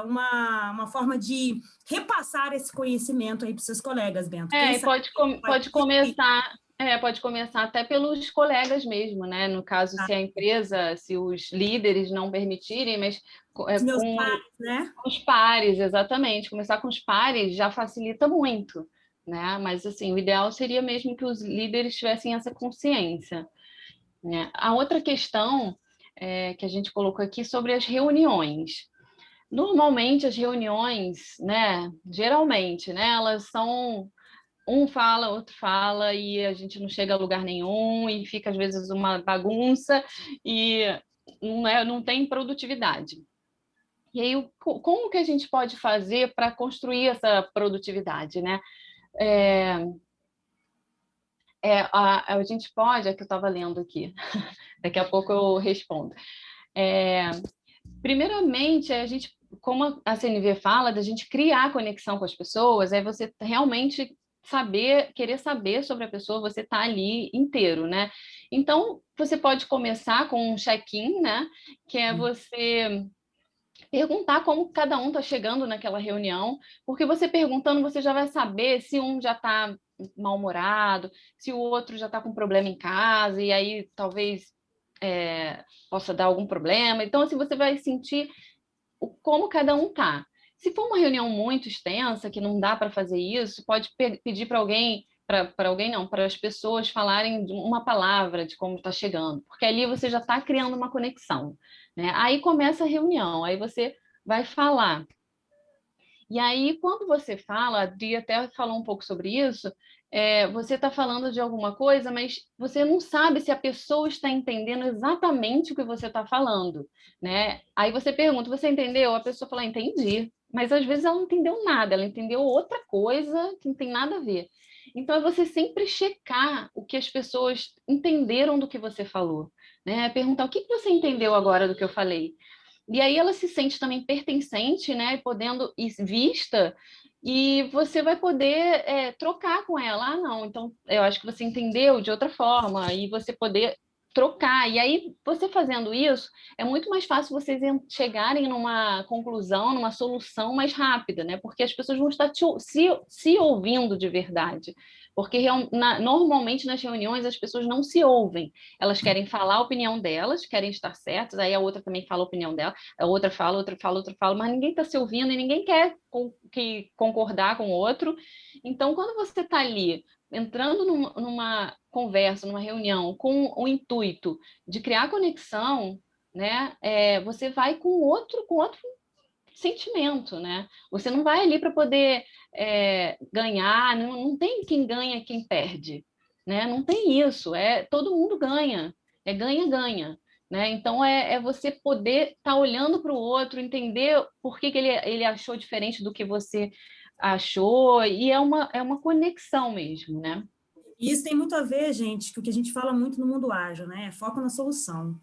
uma forma de repassar esse conhecimento aí para os seus colegas, Bento. E pode começar... pode começar até pelos colegas mesmo, né? No caso, se a empresa, se os líderes não permitirem, mas meus pares, né? Com os pares, exatamente. Começar com os pares já facilita muito, né? Mas, assim, o ideal seria mesmo que os líderes tivessem essa consciência, né? A outra questão que a gente colocou aqui sobre as reuniões. Normalmente, as reuniões, né? Geralmente, né? Elas são... Um fala, outro fala, e a gente não chega a lugar nenhum, e fica, às vezes, uma bagunça, e não tem produtividade. E aí, como que a gente pode fazer para construir essa produtividade, né? A gente pode, que eu estava lendo aqui, daqui a pouco eu respondo. Primeiramente, a gente, como a CNV fala, da gente criar conexão com as pessoas, é você realmente querer saber sobre a pessoa, você tá ali inteiro, né? Então, você pode começar com um check-in, né? Que é você perguntar como cada um está chegando naquela reunião, porque você perguntando, você já vai saber se um já está mal-humorado, se o outro já está com problema em casa, e aí talvez possa dar algum problema. Então, assim, você vai sentir como cada um está. Se for uma reunião muito extensa, que não dá para fazer isso, pode pedir para alguém, para as pessoas falarem uma palavra de como está chegando, porque ali você já está criando uma conexão, né? Aí começa a reunião, aí você vai falar. E aí, quando você fala, a Adri até falou um pouco sobre isso, você está falando de alguma coisa, mas você não sabe se a pessoa está entendendo exatamente o que você está falando, né? Aí você pergunta, você entendeu? A pessoa fala, entendi. Mas às vezes ela não entendeu nada, ela entendeu outra coisa que não tem nada a ver. Então é você sempre checar o que as pessoas entenderam do que você falou, né? Perguntar o que você entendeu agora do que eu falei. E aí ela se sente também pertencente, né? Podendo ir vista, e você vai poder trocar com ela. Ah, não, então eu acho que você entendeu de outra forma, e você poder trocar. E aí, você fazendo isso, é muito mais fácil vocês chegarem numa conclusão, numa solução mais rápida, né? Porque as pessoas vão estar se ouvindo de verdade. Porque normalmente nas reuniões as pessoas não se ouvem. Elas querem falar a opinião delas, querem estar certas, aí a outra também fala a opinião dela, a outra fala, outra fala, outra fala, mas ninguém está se ouvindo e ninguém quer concordar com o outro. Então, quando você está ali entrando numa conversa, numa reunião, com o intuito de criar conexão, né, você vai com outro sentimento, né? Você não vai ali para poder ganhar, não tem quem ganha e quem perde, né? Não tem isso, todo mundo ganha, ganha-ganha. Né? Então, você poder estar olhando para o outro, entender por que ele achou diferente do que você achou, e é uma conexão mesmo, né? E isso tem muito a ver, gente, com o que a gente fala muito no mundo ágil, né? É foco na solução.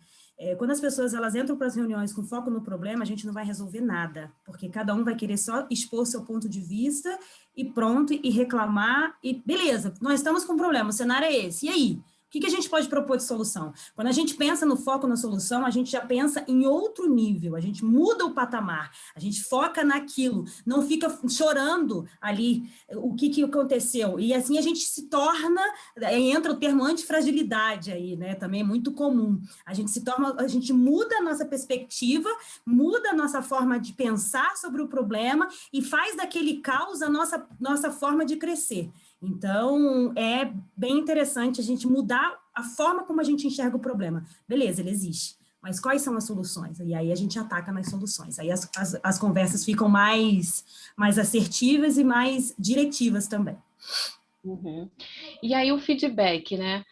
Quando as pessoas elas entram para as reuniões com foco no problema, a gente não vai resolver nada, porque cada um vai querer só expor seu ponto de vista e pronto, e reclamar, e beleza, nós estamos com um problema, o cenário é esse, e aí? O que a gente pode propor de solução? Quando a gente pensa no foco na solução, a gente já pensa em outro nível, a gente muda o patamar, a gente foca naquilo, não fica chorando ali o que aconteceu. E assim a gente se torna, entra o termo antifragilidade aí, né? Também é muito comum. A gente muda a nossa perspectiva, muda a nossa forma de pensar sobre o problema e faz daquele caos a nossa forma de crescer. Então, é bem interessante a gente mudar a forma como a gente enxerga o problema. Beleza, ele existe, mas quais são as soluções? E aí a gente ataca nas soluções. Aí as conversas ficam mais assertivas e mais diretivas também. Uhum. E aí o feedback, né?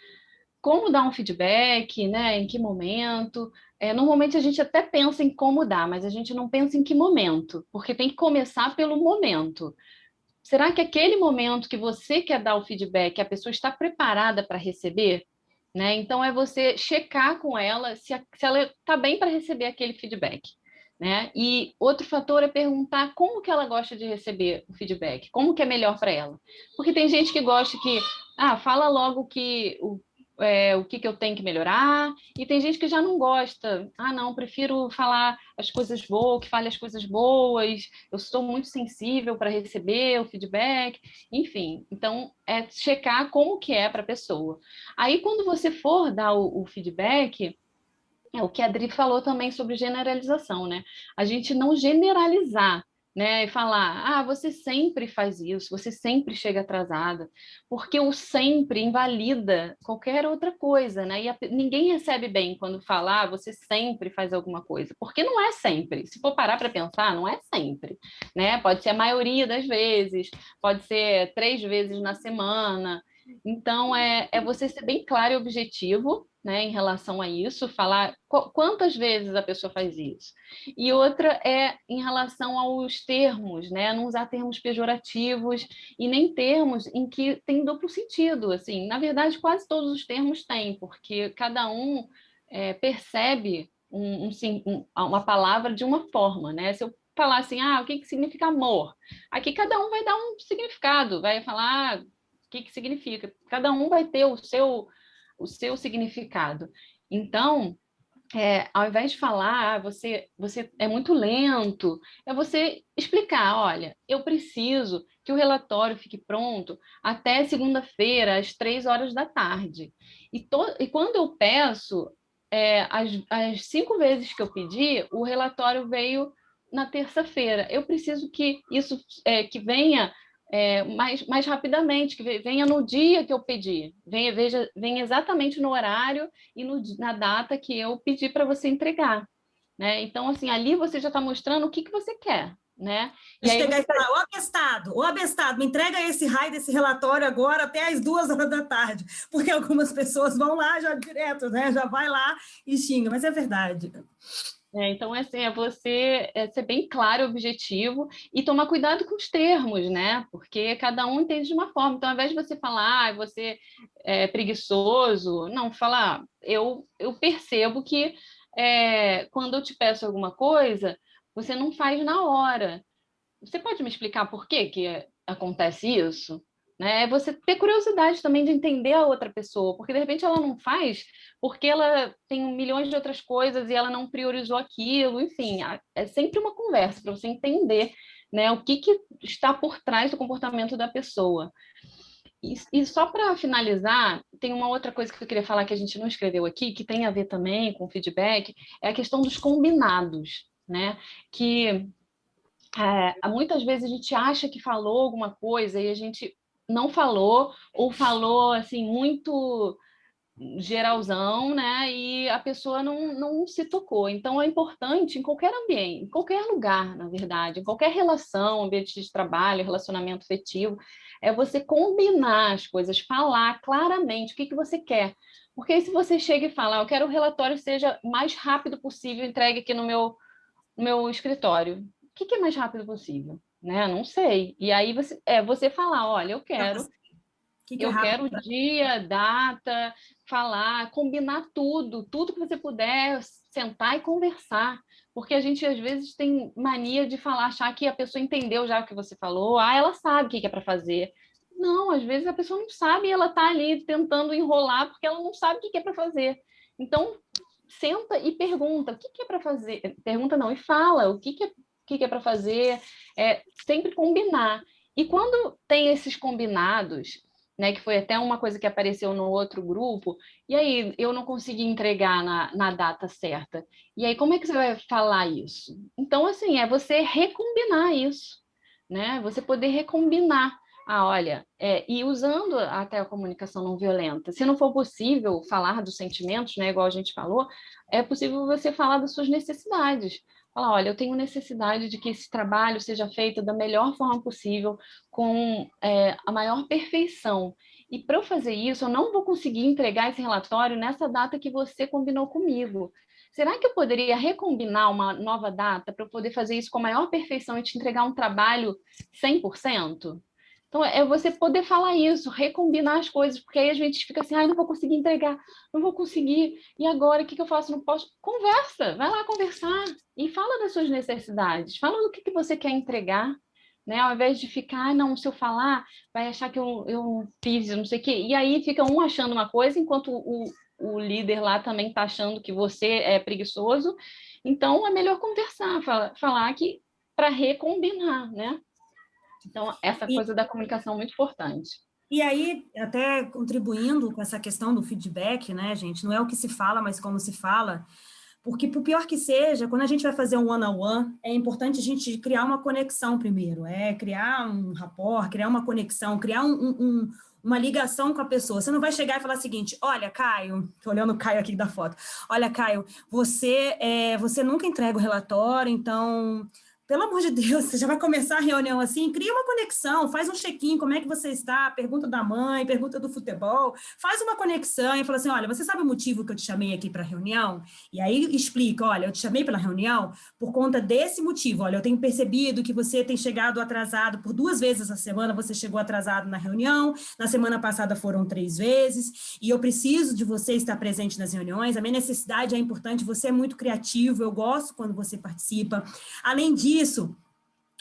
Como dar um feedback, né? Em que momento? Normalmente a gente até pensa em como dar, mas a gente não pensa em que momento, porque tem que começar pelo momento. Será que aquele momento que você quer dar o feedback, a pessoa está preparada para receber? Né? Então, é você checar com ela se ela está bem para receber aquele feedback. Né? E outro fator é perguntar como que ela gosta de receber o feedback, como que é melhor para ela. Porque tem gente que gosta que, fala logo o que eu tenho que melhorar, e tem gente que já não gosta. Não, prefiro falar as coisas boas, que fale as coisas boas, eu sou muito sensível para receber o feedback, enfim. Então, é checar como que é para a pessoa. Aí, quando você for dar o feedback, o que a Adri falou também sobre generalização, né? A gente não generalizar, né? E falar, você sempre faz isso, você sempre chega atrasada, porque o sempre invalida qualquer outra coisa, né? E ninguém recebe bem quando fala, você sempre faz alguma coisa, porque não é sempre. Se for parar para pensar, não é sempre, né? Pode ser a maioria das vezes, pode ser 3 vezes na semana. Então, é você ser bem claro e objetivo, né, em relação a isso, falar quantas vezes a pessoa faz isso. E outra é em relação aos termos, né, não usar termos pejorativos e nem termos em que tem duplo sentido. Assim, na verdade, quase todos os termos têm, porque cada um percebe uma palavra de uma forma, né? Se eu falar assim, o que significa amor? Aqui cada um vai dar um significado, vai falar o que significa. Cada um vai ter o seu significado. Então, ao invés de falar, você é muito lento, é você explicar, olha, eu preciso que o relatório fique pronto até segunda-feira, às 3 horas da tarde. E quando eu peço, as 5 vezes que eu pedi, o relatório veio na terça-feira. Eu preciso que isso que venha mais rapidamente, que venha no dia que eu pedi, venha exatamente no horário e na data que eu pedi para você entregar. Né? Então, assim, ali você já está mostrando o que você quer. né? E aí chegar e falar, ô abestado, me entrega esse raio desse relatório agora até às 2h da tarde, porque algumas pessoas vão lá já direto, né? Já vai lá e xinga, mas é verdade. Então, assim, você ser bem claro e objetivo e tomar cuidado com os termos, né? Porque cada um entende de uma forma. Então, ao invés de você falar, você é preguiçoso, não, falar, eu percebo que quando eu te peço alguma coisa, você não faz na hora. Você pode me explicar por que acontece isso? Né? É você ter curiosidade também de entender a outra pessoa, porque de repente ela não faz porque ela tem milhões de outras coisas e ela não priorizou aquilo, enfim, é sempre uma conversa para você entender, né, o que está por trás do comportamento da pessoa. E só para finalizar, tem uma outra coisa que eu queria falar que a gente não escreveu aqui, que tem a ver também com feedback, é a questão dos combinados, né? Que muitas vezes a gente acha que falou alguma coisa e a gente não falou, ou falou assim muito geralzão, né? E a pessoa não se tocou. Então é importante em qualquer ambiente, em qualquer lugar, na verdade, em qualquer relação, ambiente de trabalho, relacionamento afetivo, é você combinar as coisas, falar claramente o que você quer. Porque aí, se você chega e fala, eu quero que o relatório seja o mais rápido possível entregue aqui no meu escritório. O que é mais rápido possível? Né? Não sei. E aí você falar, olha, eu quero o dia, data, falar, combinar tudo que você puder, sentar e conversar. Porque a gente, às vezes, tem mania de falar, achar que a pessoa entendeu já o que você falou, ela sabe o que é para fazer. Não, às vezes a pessoa não sabe e ela está ali tentando enrolar porque ela não sabe o que é para fazer. Então, senta e pergunta, o que é para fazer? Pergunta não, e fala o que é para fazer, sempre combinar. E quando tem esses combinados, né, que foi até uma coisa que apareceu no outro grupo, e aí eu não consegui entregar na data certa. E aí, como é que você vai falar isso? Então, assim, é você recombinar isso, né? Você poder recombinar. Olha, e usando até a comunicação não violenta, se não for possível falar dos sentimentos, né, igual a gente falou, é possível você falar das suas necessidades. Falar, olha, eu tenho necessidade de que esse trabalho seja feito da melhor forma possível, com a maior perfeição. E para eu fazer isso, eu não vou conseguir entregar esse relatório nessa data que você combinou comigo. Será que eu poderia recombinar uma nova data para eu poder fazer isso com a maior perfeição e te entregar um trabalho 100%? Então, é você poder falar isso, recombinar as coisas, porque aí a gente fica assim, não vou conseguir entregar, não vou conseguir, e agora, o que eu faço? Não posso? Conversa, vai lá conversar, e fala das suas necessidades, fala do que você quer entregar, né? Ao invés de ficar, não, se eu falar, vai achar que eu fiz não sei o quê, e aí fica um achando uma coisa, enquanto o líder lá também está achando que você é preguiçoso, então é melhor conversar, falar que para recombinar, né? Então, essa coisa da comunicação é muito importante. E aí, até contribuindo com essa questão do feedback, né, gente? Não é o que se fala, mas como se fala. Porque, por pior que seja, quando a gente vai fazer um one-on-one, é importante a gente criar uma conexão primeiro. Criar um rapport, criar uma conexão, criar uma ligação com a pessoa. Você não vai chegar e falar o seguinte, olha, Caio, estou olhando o Caio aqui da foto, olha, Caio, você nunca entrega o relatório, então... Pelo amor de Deus, você já vai começar a reunião assim, cria uma conexão, faz um check-in, como é que você está, pergunta da mãe, pergunta do futebol, faz uma conexão e fala assim, olha, você sabe o motivo que eu te chamei aqui para a reunião? E aí explica, olha, eu te chamei pela reunião por conta desse motivo, olha, eu tenho percebido que você tem chegado atrasado por 2 vezes essa semana, você chegou atrasado na reunião, na semana passada foram 3 vezes, e eu preciso de você estar presente nas reuniões, a minha necessidade é importante, você é muito criativo, eu gosto quando você participa. Além disso,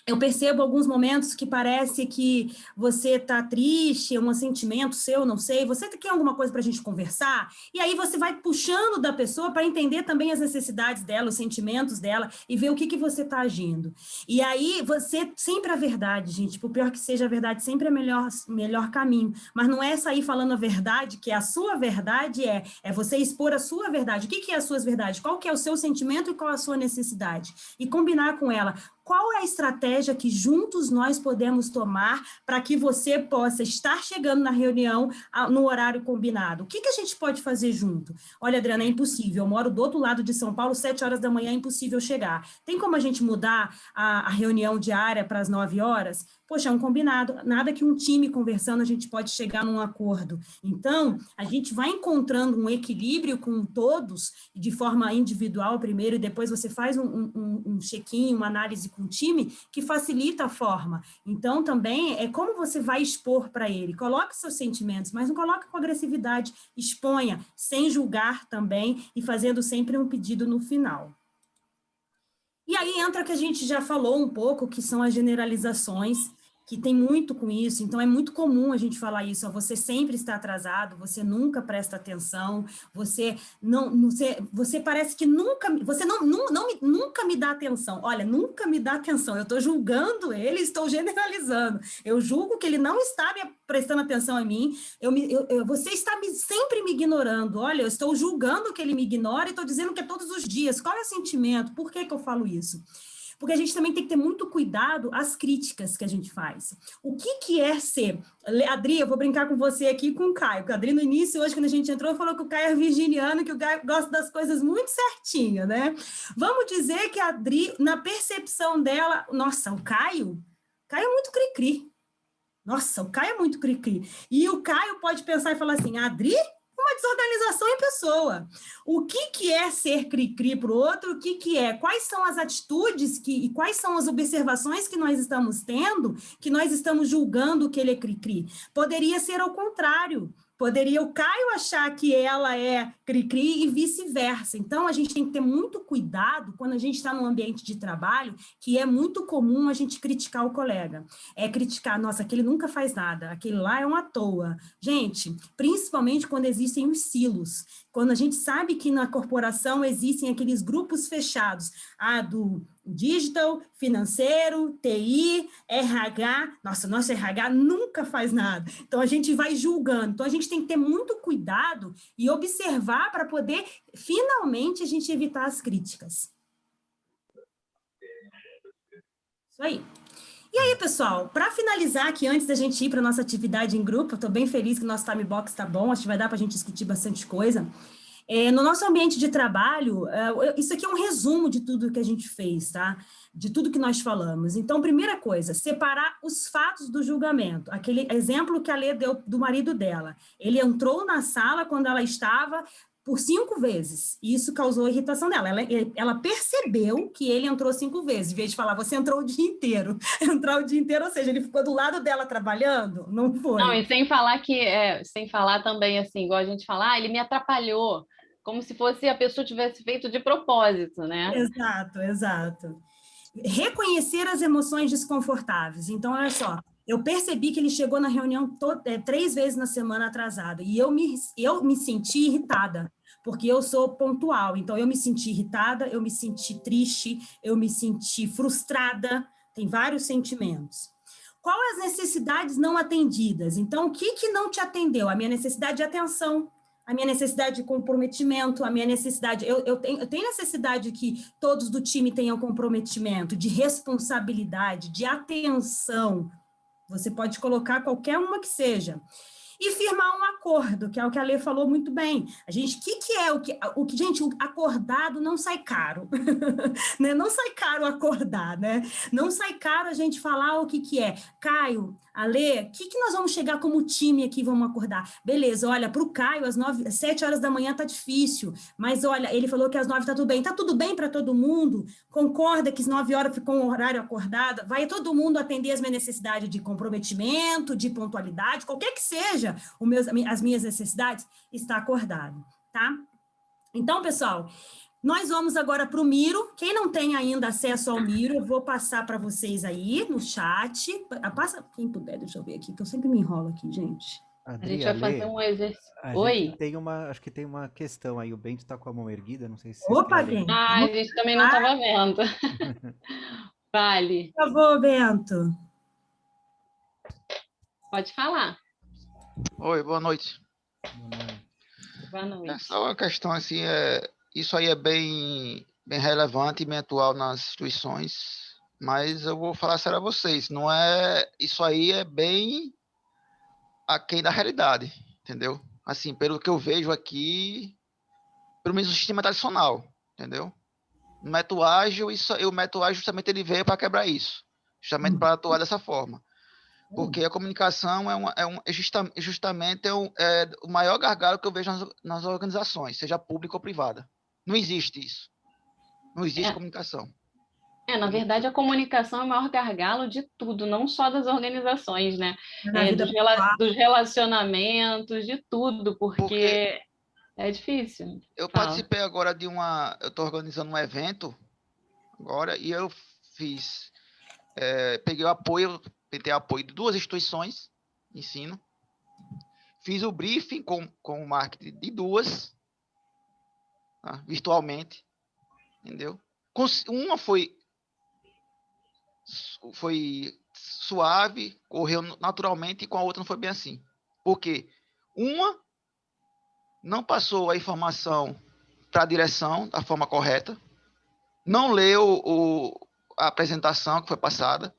eu percebo alguns momentos que parece que você está triste, um sentimento seu, não sei, você quer alguma coisa para a gente conversar? E aí você vai puxando da pessoa para entender também as necessidades dela, os sentimentos dela e ver o que você está agindo. E aí você, sempre a verdade, gente, por pior que seja a verdade, sempre é melhor caminho, mas não é sair falando a verdade, que a sua verdade é você expor a sua verdade. O que é as suas verdades? Qual que é o seu sentimento e qual a sua necessidade? E combinar com ela. qual é a estratégia que juntos nós podemos tomar para que você possa estar chegando na reunião no horário combinado? O que a gente pode fazer junto? Olha, Adriana, é impossível, eu moro do outro lado de São Paulo, 7 horas da manhã é impossível chegar. Tem como a gente mudar a reunião diária para as 9 horas? Poxa, é um combinado, nada que um time conversando a gente pode chegar num acordo. Então, a gente vai encontrando um equilíbrio com todos, de forma individual primeiro, e depois você faz um check-in, uma análise com o time, que facilita a forma. Então, também, é como você vai expor para ele. Coloque seus sentimentos, mas não coloque com agressividade, exponha, sem julgar também, e fazendo sempre um pedido no final. E aí entra que a gente já falou um pouco, que são as generalizações, que tem muito com isso, então é muito comum a gente falar isso, ó, você sempre está atrasado, você nunca presta atenção, você parece que nunca me dá atenção. Olha, nunca me dá atenção, eu estou julgando ele, estou generalizando, eu julgo que ele não está me prestando atenção a mim, você está sempre me ignorando, olha, eu estou julgando que ele me ignora e estou dizendo que é todos os dias. Qual é o sentimento? Por que eu falo isso? Porque a gente também tem que ter muito cuidado às críticas que a gente faz. O que é ser? Adri, eu vou brincar com você aqui com o Caio, porque a Adri no início, hoje, quando a gente entrou, falou que o Caio é virginiano, que o Caio gosta das coisas muito certinho, né? Vamos dizer que a Adri, na percepção dela, nossa, o Caio é muito cri-cri. Nossa, o Caio é muito cri-cri. E o Caio pode pensar e falar assim, Adri, uma desorganização em pessoa. O que é ser cri-cri para o outro? O que é? Quais são as atitudes e quais são as observações que nós estamos tendo, que nós estamos julgando que ele é cri-cri? Poderia ser ao contrário. Poderia o Caio achar que ela é cri-cri e vice-versa. Então, a gente tem que ter muito cuidado quando a gente está num ambiente de trabalho, que é muito comum a gente criticar o colega. É criticar, nossa, aquele nunca faz nada, aquele lá é uma toa. Gente, principalmente quando existem os silos, quando a gente sabe que na corporação existem aqueles grupos fechados, do digital, financeiro, TI, RH, nosso RH nunca faz nada, então a gente vai julgando, então a gente tem que ter muito cuidado e observar para poder, finalmente, a gente evitar as críticas. Isso aí. E aí, pessoal, para finalizar aqui, antes da gente ir para a nossa atividade em grupo, eu estou bem feliz que o nosso time box está bom, acho que vai dar para a gente discutir bastante coisa. No nosso ambiente de trabalho, isso aqui é um resumo de tudo que a gente fez, tá? De tudo que nós falamos. Então, primeira coisa, separar os fatos do julgamento. Aquele exemplo que a Lê deu do marido dela. Ele entrou na sala quando ela estava por 5 vezes, e isso causou irritação dela. Ela percebeu que ele entrou 5 vezes, em vez de falar, você entrou o dia inteiro. Entrar o dia inteiro, ou seja, ele ficou do lado dela trabalhando? Não foi. Não, e sem falar também, assim, igual a gente fala, ele me atrapalhou, como se fosse a pessoa tivesse feito de propósito, né? Exato. Reconhecer as emoções desconfortáveis. Então, olha só, eu percebi que ele chegou na reunião 3 vezes na semana atrasado, e eu me senti irritada, porque eu sou pontual, então eu me senti irritada, eu me senti triste, eu me senti frustrada, tem vários sentimentos. Qual as necessidades não atendidas? Então, o que não te atendeu? A minha necessidade de atenção, a minha necessidade de comprometimento, a minha necessidade... Eu tenho necessidade que todos do time tenham comprometimento, de responsabilidade, de atenção. Você pode colocar qualquer uma que seja. E firmar um acordo, que é o que a Lê falou muito bem. A gente, gente, o acordado não sai caro. Né? Não sai caro acordar, né? Não sai caro a gente falar o que é. Caio, a Lê, o que nós vamos chegar como time aqui, vamos acordar? Beleza, olha, para o Caio, às 7 horas da manhã tá difícil, mas olha, ele falou que às 9 tá tudo bem. Tá tudo bem para todo mundo? Concorda que às 9 horas ficou um horário acordado? Vai todo mundo atender as minhas necessidades de comprometimento, de pontualidade, qualquer que seja as minhas necessidades, está acordado, tá? Então, pessoal, nós vamos agora para o Miro. Quem não tem ainda acesso ao Miro, eu vou passar para vocês aí no chat. Passa, quem puder, deixa eu ver aqui, que eu sempre me enrolo aqui, gente. Adri, a gente vai fazer um exercício. Oi? Acho que tem uma questão aí. O Bento está com a mão erguida, não sei se Opa, querem. Bento. A gente também não estava vendo. Vale. Por favor, Bento. Pode falar. Oi, boa noite. Boa noite. É só uma questão assim, isso aí é bem relevante e bem atual nas instituições, mas eu vou falar sério a vocês, não é, isso aí é bem aquém da realidade, entendeu? Assim, pelo que eu vejo aqui, pelo menos o sistema tradicional, entendeu? No método ágil, o método ágil justamente ele veio para quebrar isso, justamente para atuar dessa forma. Porque a comunicação justamente é o maior gargalo que eu vejo nas organizações, seja pública ou privada. Não existe isso. Não existe comunicação. Na verdade, a comunicação é o maior gargalo de tudo, não só das organizações, né? Dos relacionamentos, de tudo, porque é difícil. Eu participei agora eu estou organizando um evento agora e eu peguei tentei apoio de 2 instituições de ensino, fiz o briefing com o marketing de 2, tá? Virtualmente, entendeu? Uma foi suave, correu naturalmente, e com a outra não foi bem assim. Porque uma não passou a informação para a direção da forma correta, não leu a apresentação que foi passada,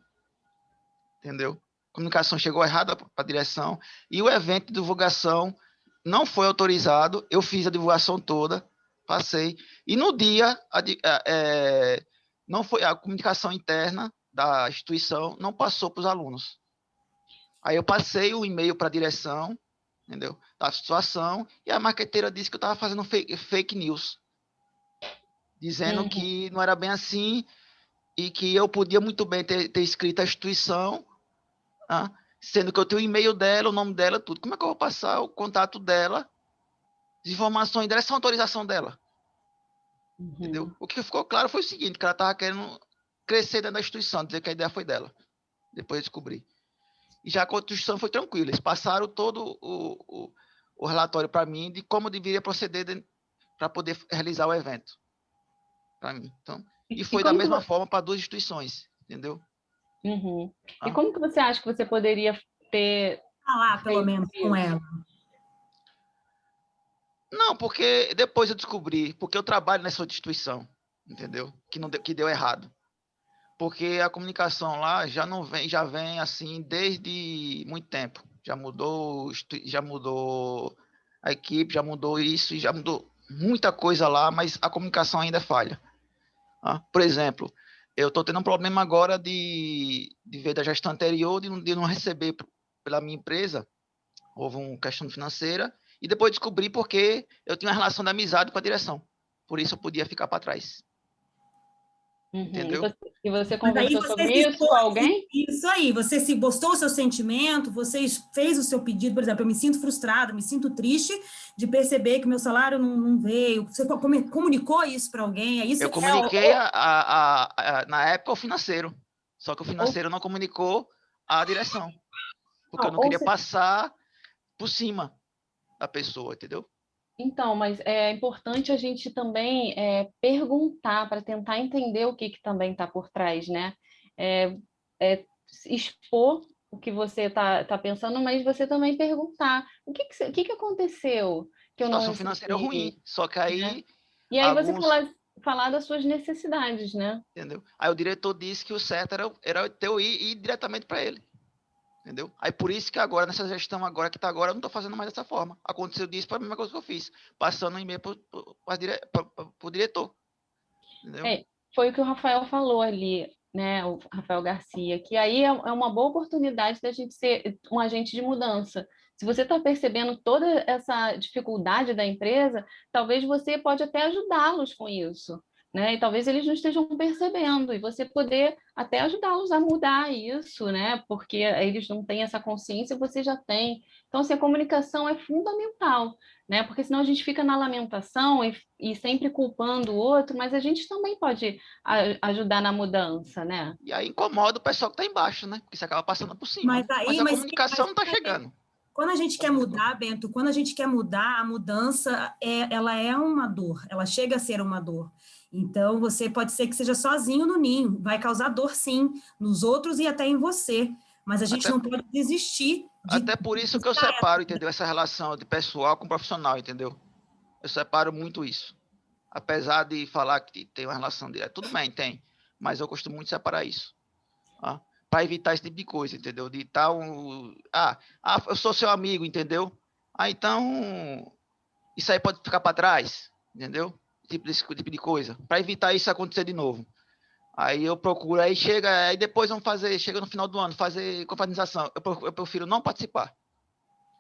entendeu? A comunicação chegou errada para a direção, e o evento de divulgação não foi autorizado. Eu fiz a divulgação toda, passei, e no dia não foi a comunicação interna da instituição, não passou para os alunos. Aí eu passei o e-mail para a direção, entendeu? Da situação, e a marqueteira disse que eu estava fazendo fake news, dizendo que não era bem assim, e que eu podia muito bem ter escrito a instituição, sendo que eu tenho o e-mail dela, o nome dela, tudo. Como é que eu vou passar o contato dela, as informações dela, sem autorização dela? Entendeu? O que ficou claro foi o seguinte, que ela estava querendo crescer dentro da instituição, dizer que a ideia foi dela. Depois eu descobri. E já a Constituição foi tranquila. Eles passaram todo o relatório para mim de como eu deveria proceder para poder realizar o evento. Para mim. Então, e foi da mesma forma para 2 instituições, entendeu? E como que você acha que você poderia ter... Falar, pelo menos, com ela? Não, porque depois eu descobri, porque eu trabalho nessa outra instituição, entendeu? Que deu errado. Porque a comunicação lá já vem assim desde muito tempo. Já mudou a equipe, já mudou isso, já mudou muita coisa lá, mas a comunicação ainda falha. Por exemplo, eu estou tendo um problema agora de ver da gestão anterior, de não receber pela minha empresa. Houve uma questão financeira, e depois descobri porque eu tinha uma relação de amizade com a direção. Por isso eu podia ficar para trás. Entendeu? E você conversou sobre isso com alguém? Isso aí, você se postou o seu sentimento, você fez o seu pedido, por exemplo, eu me sinto frustrada, me sinto triste de perceber que meu salário não veio. Você comunicou isso para alguém? É isso? Eu comuniquei na época o financeiro, só que o financeiro não comunicou à direção, porque eu não queria passar por cima da pessoa, entendeu? Então, mas é importante a gente também perguntar para tentar entender o que também está por trás, né? Expor o que você está pensando, mas você também perguntar o que aconteceu que eu não situação financeira ruim, só que aí... Né? E aí você falar das suas necessidades, né? Entendeu? Aí o diretor disse que o certo era eu ir diretamente para ele. Entendeu? Aí por isso que agora, nessa gestão agora que está agora, eu não estou fazendo mais dessa forma. Aconteceu disso para a mesma coisa que eu fiz, passando um e-mail para o diretor. Entendeu? Foi o que o Rafael falou ali, né? O Rafael Garcia, que aí é uma boa oportunidade da gente ser um agente de mudança. Se você está percebendo toda essa dificuldade da empresa, talvez você pode até ajudá-los com isso. Né? E talvez eles não estejam percebendo, e você poder até ajudá-los a mudar isso, né? Porque eles não têm essa consciência, você já tem. Então, assim, a comunicação é fundamental, né? Porque senão a gente fica na lamentação e sempre culpando o outro, mas a gente também pode ajudar na mudança, né? E aí incomoda o pessoal que está embaixo, né? Porque você acaba passando por cima. Mas a comunicação não está chegando. Quando a gente quer mudar, Bento, quando a gente quer mudar, a mudança, ela é uma dor, ela chega a ser uma dor. Então, você pode ser que seja sozinho no ninho, vai causar dor, sim, nos outros e até em você, mas a gente não pode desistir. Até por isso que eu separo, entendeu? Essa relação de pessoal com profissional, entendeu? Eu separo muito isso. Apesar de falar que tem uma relação direta, tudo bem, tem. mas eu costumo muito separar isso, tá? Para evitar esse tipo de coisa, entendeu? De tal, eu sou seu amigo, entendeu? Então isso aí pode ficar para trás, entendeu? Esse tipo de coisa, para evitar isso acontecer de novo. Aí eu procuro, aí depois chega no final do ano, fazer confraternização. Eu prefiro não participar.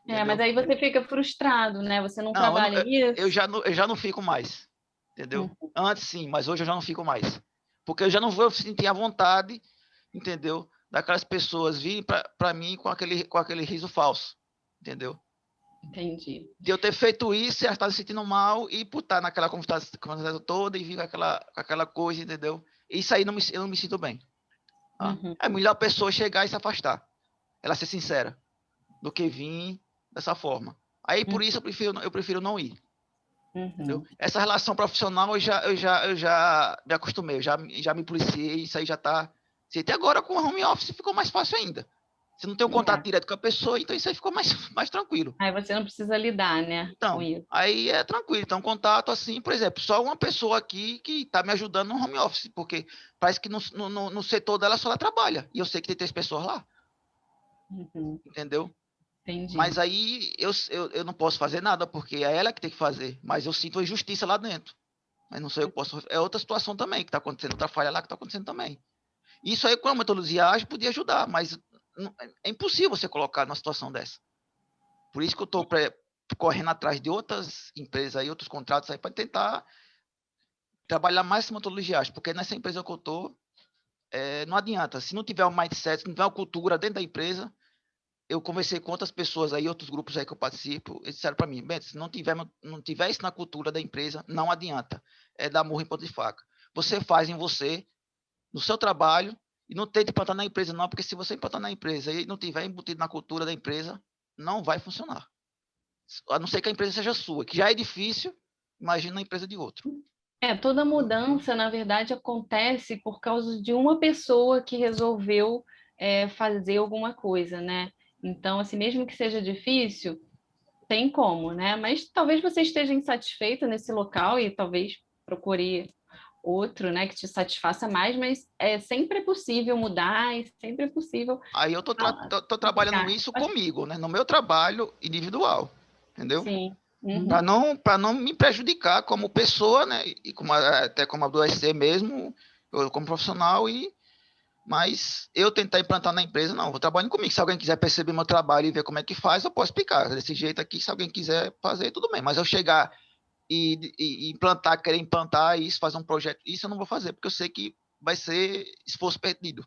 Entendeu? Mas aí você fica frustrado, né? Você não Não, trabalha isso. eu já não fico mais, entendeu? Antes sim, mas hoje eu já não fico mais. Porque eu já não vou sentir a vontade, entendeu? Daquelas pessoas virem para mim com aquele riso falso, entendeu? Entendi. De eu ter feito isso, já estar se sentindo mal e por estar naquela conversa toda e vir com aquela coisa, entendeu? Isso aí eu não me sinto bem. Tá? É melhor a pessoa chegar e se afastar. Ela ser sincera. Do que vir dessa forma. Aí por isso eu prefiro não ir. Entendeu? Essa relação profissional eu já me acostumei, eu já me policiei, isso aí já está. Até agora com o home office ficou mais fácil ainda. Você não tem um contato direto com a pessoa, então isso aí ficou mais tranquilo. Aí você não precisa lidar, né? Então, aí é tranquilo. Então, contato assim, por exemplo, só uma pessoa aqui que está me ajudando no home office, porque parece que no setor dela só ela trabalha. E eu sei que tem 3 pessoas lá. Entendeu? Entendi. Mas aí eu não posso fazer nada, porque é ela que tem que fazer. Mas eu sinto a injustiça lá dentro. Mas não sei o que posso. É outra situação também que está acontecendo, outra falha lá que está acontecendo também. Isso aí, com a metodologia ágil, podia ajudar, mas é impossível você colocar numa situação dessa. Por isso que eu estou correndo atrás de outras empresas aí, outros contratos aí, para tentar trabalhar mais essa metodologia ágil, porque nessa empresa que eu estou, não adianta. Se não tiver um mindset, se não tiver uma cultura dentro da empresa, eu conversei com outras pessoas aí, outros grupos aí que eu participo, eles disseram para mim, Beto, se não tiver isso na cultura da empresa, não adianta. É dar murro em ponta de faca. Você faz em você, no seu trabalho, e não tente implantar na empresa não, porque se você implantar na empresa e não tiver embutido na cultura da empresa, não vai funcionar. A não ser que a empresa seja sua, que já é difícil, imagina a empresa de outro. Toda mudança, na verdade, acontece por causa de uma pessoa que resolveu fazer alguma coisa, né? Então, assim, mesmo que seja difícil, tem como, né? Mas talvez você esteja insatisfeito nesse local e talvez procure outro, né, que te satisfaça mais, mas sempre é possível mudar e sempre é possível. Aí eu tô trabalhando isso comigo, né? No meu trabalho individual, entendeu? Sim. Para não me prejudicar como pessoa, né? E até como adoecer mesmo, eu como profissional mas eu tentar implantar na empresa, não, vou trabalhando comigo. Se alguém quiser perceber meu trabalho e ver como é que faz, eu posso explicar. Desse jeito aqui, se alguém quiser fazer, tudo bem. Mas eu chegar e querer implantar isso, fazer um projeto, isso eu não vou fazer, porque eu sei que vai ser esforço perdido.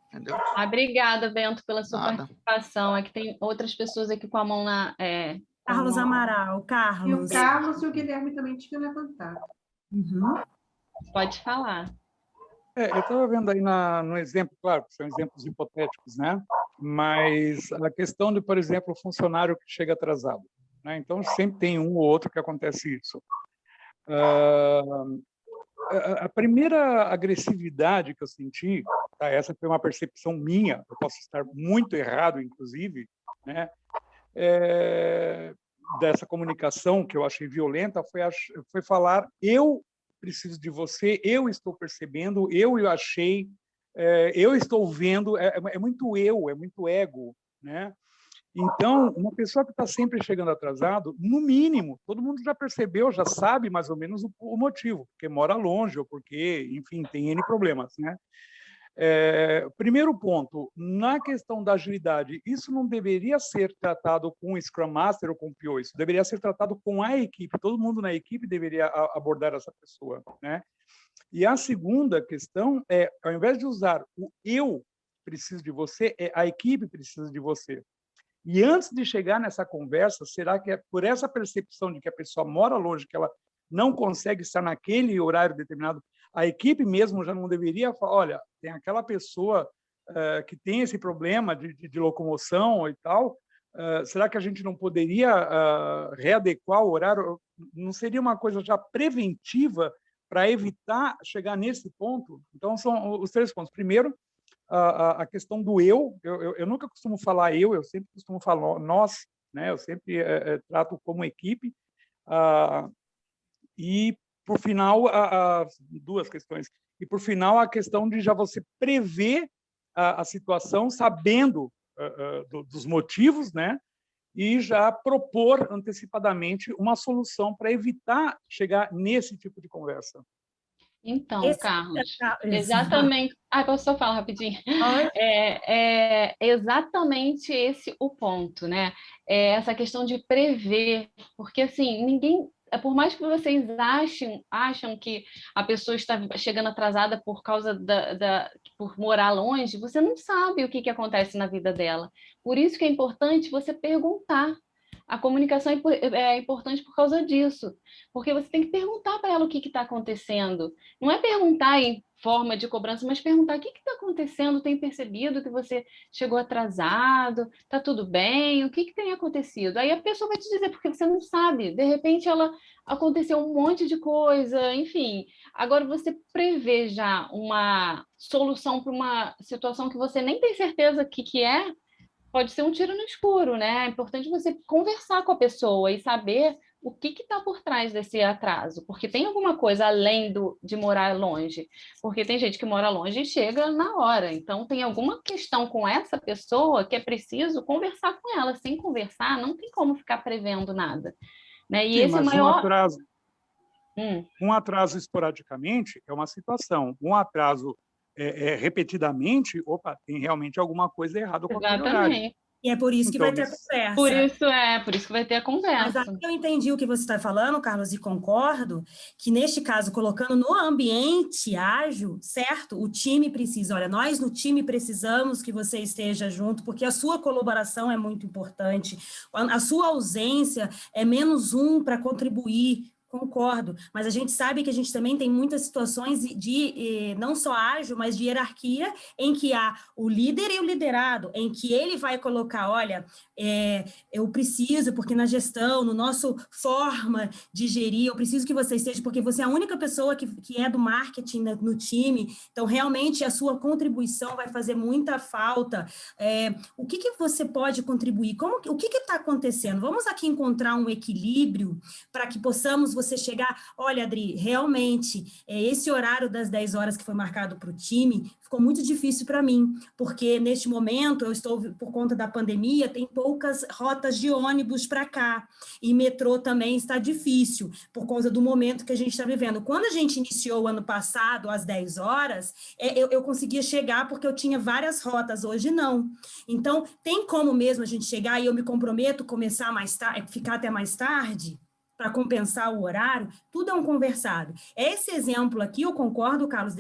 Entendeu? Obrigada, Bento, pela sua participação. Aqui tem outras pessoas aqui com a mão na... Carlos Amaral, Carlos. E o Carlos e o Guilherme também tinham levantado. Pode falar. Eu estava vendo aí no exemplo, claro, que são exemplos hipotéticos, né? Mas a questão de, por exemplo, o funcionário que chega atrasado, né? Então, sempre tem um ou outro que acontece isso. A primeira agressividade que eu senti, tá? Essa foi uma percepção minha, eu posso estar muito errado, inclusive, né? Dessa comunicação que eu achei violenta, foi falar: eu preciso de você, eu estou percebendo, eu achei, eu estou vendo, é muito eu, é muito ego, né? Então, uma pessoa que está sempre chegando atrasado, no mínimo, todo mundo já percebeu, já sabe mais ou menos o motivo, porque mora longe ou porque, enfim, tem N problemas, né? Primeiro ponto, na questão da agilidade, isso não deveria ser tratado com o Scrum Master ou com o PO, isso deveria ser tratado com a equipe, todo mundo na equipe deveria abordar essa pessoa, né? E a segunda questão é, ao invés de usar o eu preciso de você, a equipe precisa de você. E antes de chegar nessa conversa, será que é por essa percepção de que a pessoa mora longe, que ela não consegue estar naquele horário determinado, a equipe mesmo já não deveria falar, olha, tem aquela pessoa que tem esse problema de locomoção e tal, será que a gente não poderia readequar o horário? Não seria uma coisa já preventiva para evitar chegar nesse ponto? Então, são os 3 pontos. Primeiro, a questão do eu nunca costumo falar eu sempre costumo falar nós, né? Eu sempre trato como equipe. E por final, duas questões. E, por final, a questão de já você prever a situação, sabendo dos motivos, né? E já propor antecipadamente uma solução para evitar chegar nesse tipo de conversa. Então, Carlos, exatamente... posso só falar rapidinho? É exatamente esse o ponto, né? É essa questão de prever, porque, assim, ninguém... Por mais que vocês acham que a pessoa está chegando atrasada por causa por morar longe, você não sabe o que acontece na vida dela. Por isso que é importante você perguntar. A comunicação é importante por causa disso, porque você tem que perguntar para ela o que está acontecendo. Não é perguntar em forma de cobrança, mas perguntar o que está acontecendo, tem percebido que você chegou atrasado, está tudo bem, o que tem acontecido? Aí a pessoa vai te dizer, porque você não sabe, de repente aconteceu um monte de coisa, enfim. Agora você prevê já uma solução para uma situação que você nem tem certeza que é, pode ser um tiro no escuro, né? É importante você conversar com a pessoa e saber o que está por trás desse atraso, porque tem alguma coisa além de morar longe, porque tem gente que mora longe e chega na hora, então tem alguma questão com essa pessoa que é preciso conversar com ela. Sem conversar, não tem como ficar prevendo nada, né? E sim, esse é o maior... um atraso esporadicamente é uma situação, um atraso repetidamente, tem realmente alguma coisa errada com aquele horário. E é por isso que vai ter a conversa. Por isso que vai ter a conversa. Mas aí eu entendi o que você está falando, Carlos, e concordo que, neste caso, colocando no ambiente ágil, certo? O time precisa, olha, nós no time precisamos que você esteja junto, porque a sua colaboração é muito importante, a sua ausência é menos um para contribuir. Concordo, mas a gente sabe que a gente também tem muitas situações de não só ágil, mas de hierarquia, em que há o líder e o liderado, em que ele vai colocar, olha, eu preciso, porque na gestão, no nosso forma de gerir, eu preciso que você esteja, porque você é a única pessoa que é do marketing no time, então realmente a sua contribuição vai fazer muita falta. O que você pode contribuir? O que está acontecendo? Vamos aqui encontrar um equilíbrio para que possamos você chegar, olha, Adri, realmente, esse horário das 10 horas que foi marcado para o time ficou muito difícil para mim, porque neste momento eu estou, por conta da pandemia, tem poucas rotas de ônibus para cá, e metrô também está difícil, por causa do momento que a gente está vivendo. Quando a gente iniciou o ano passado, às 10 horas, eu conseguia chegar porque eu tinha várias rotas, hoje não. Então, tem como mesmo a gente chegar, e eu me comprometo começar mais tarde, ficar até mais tarde, para compensar o horário, tudo é um conversado. Esse exemplo aqui, eu concordo, Carlos,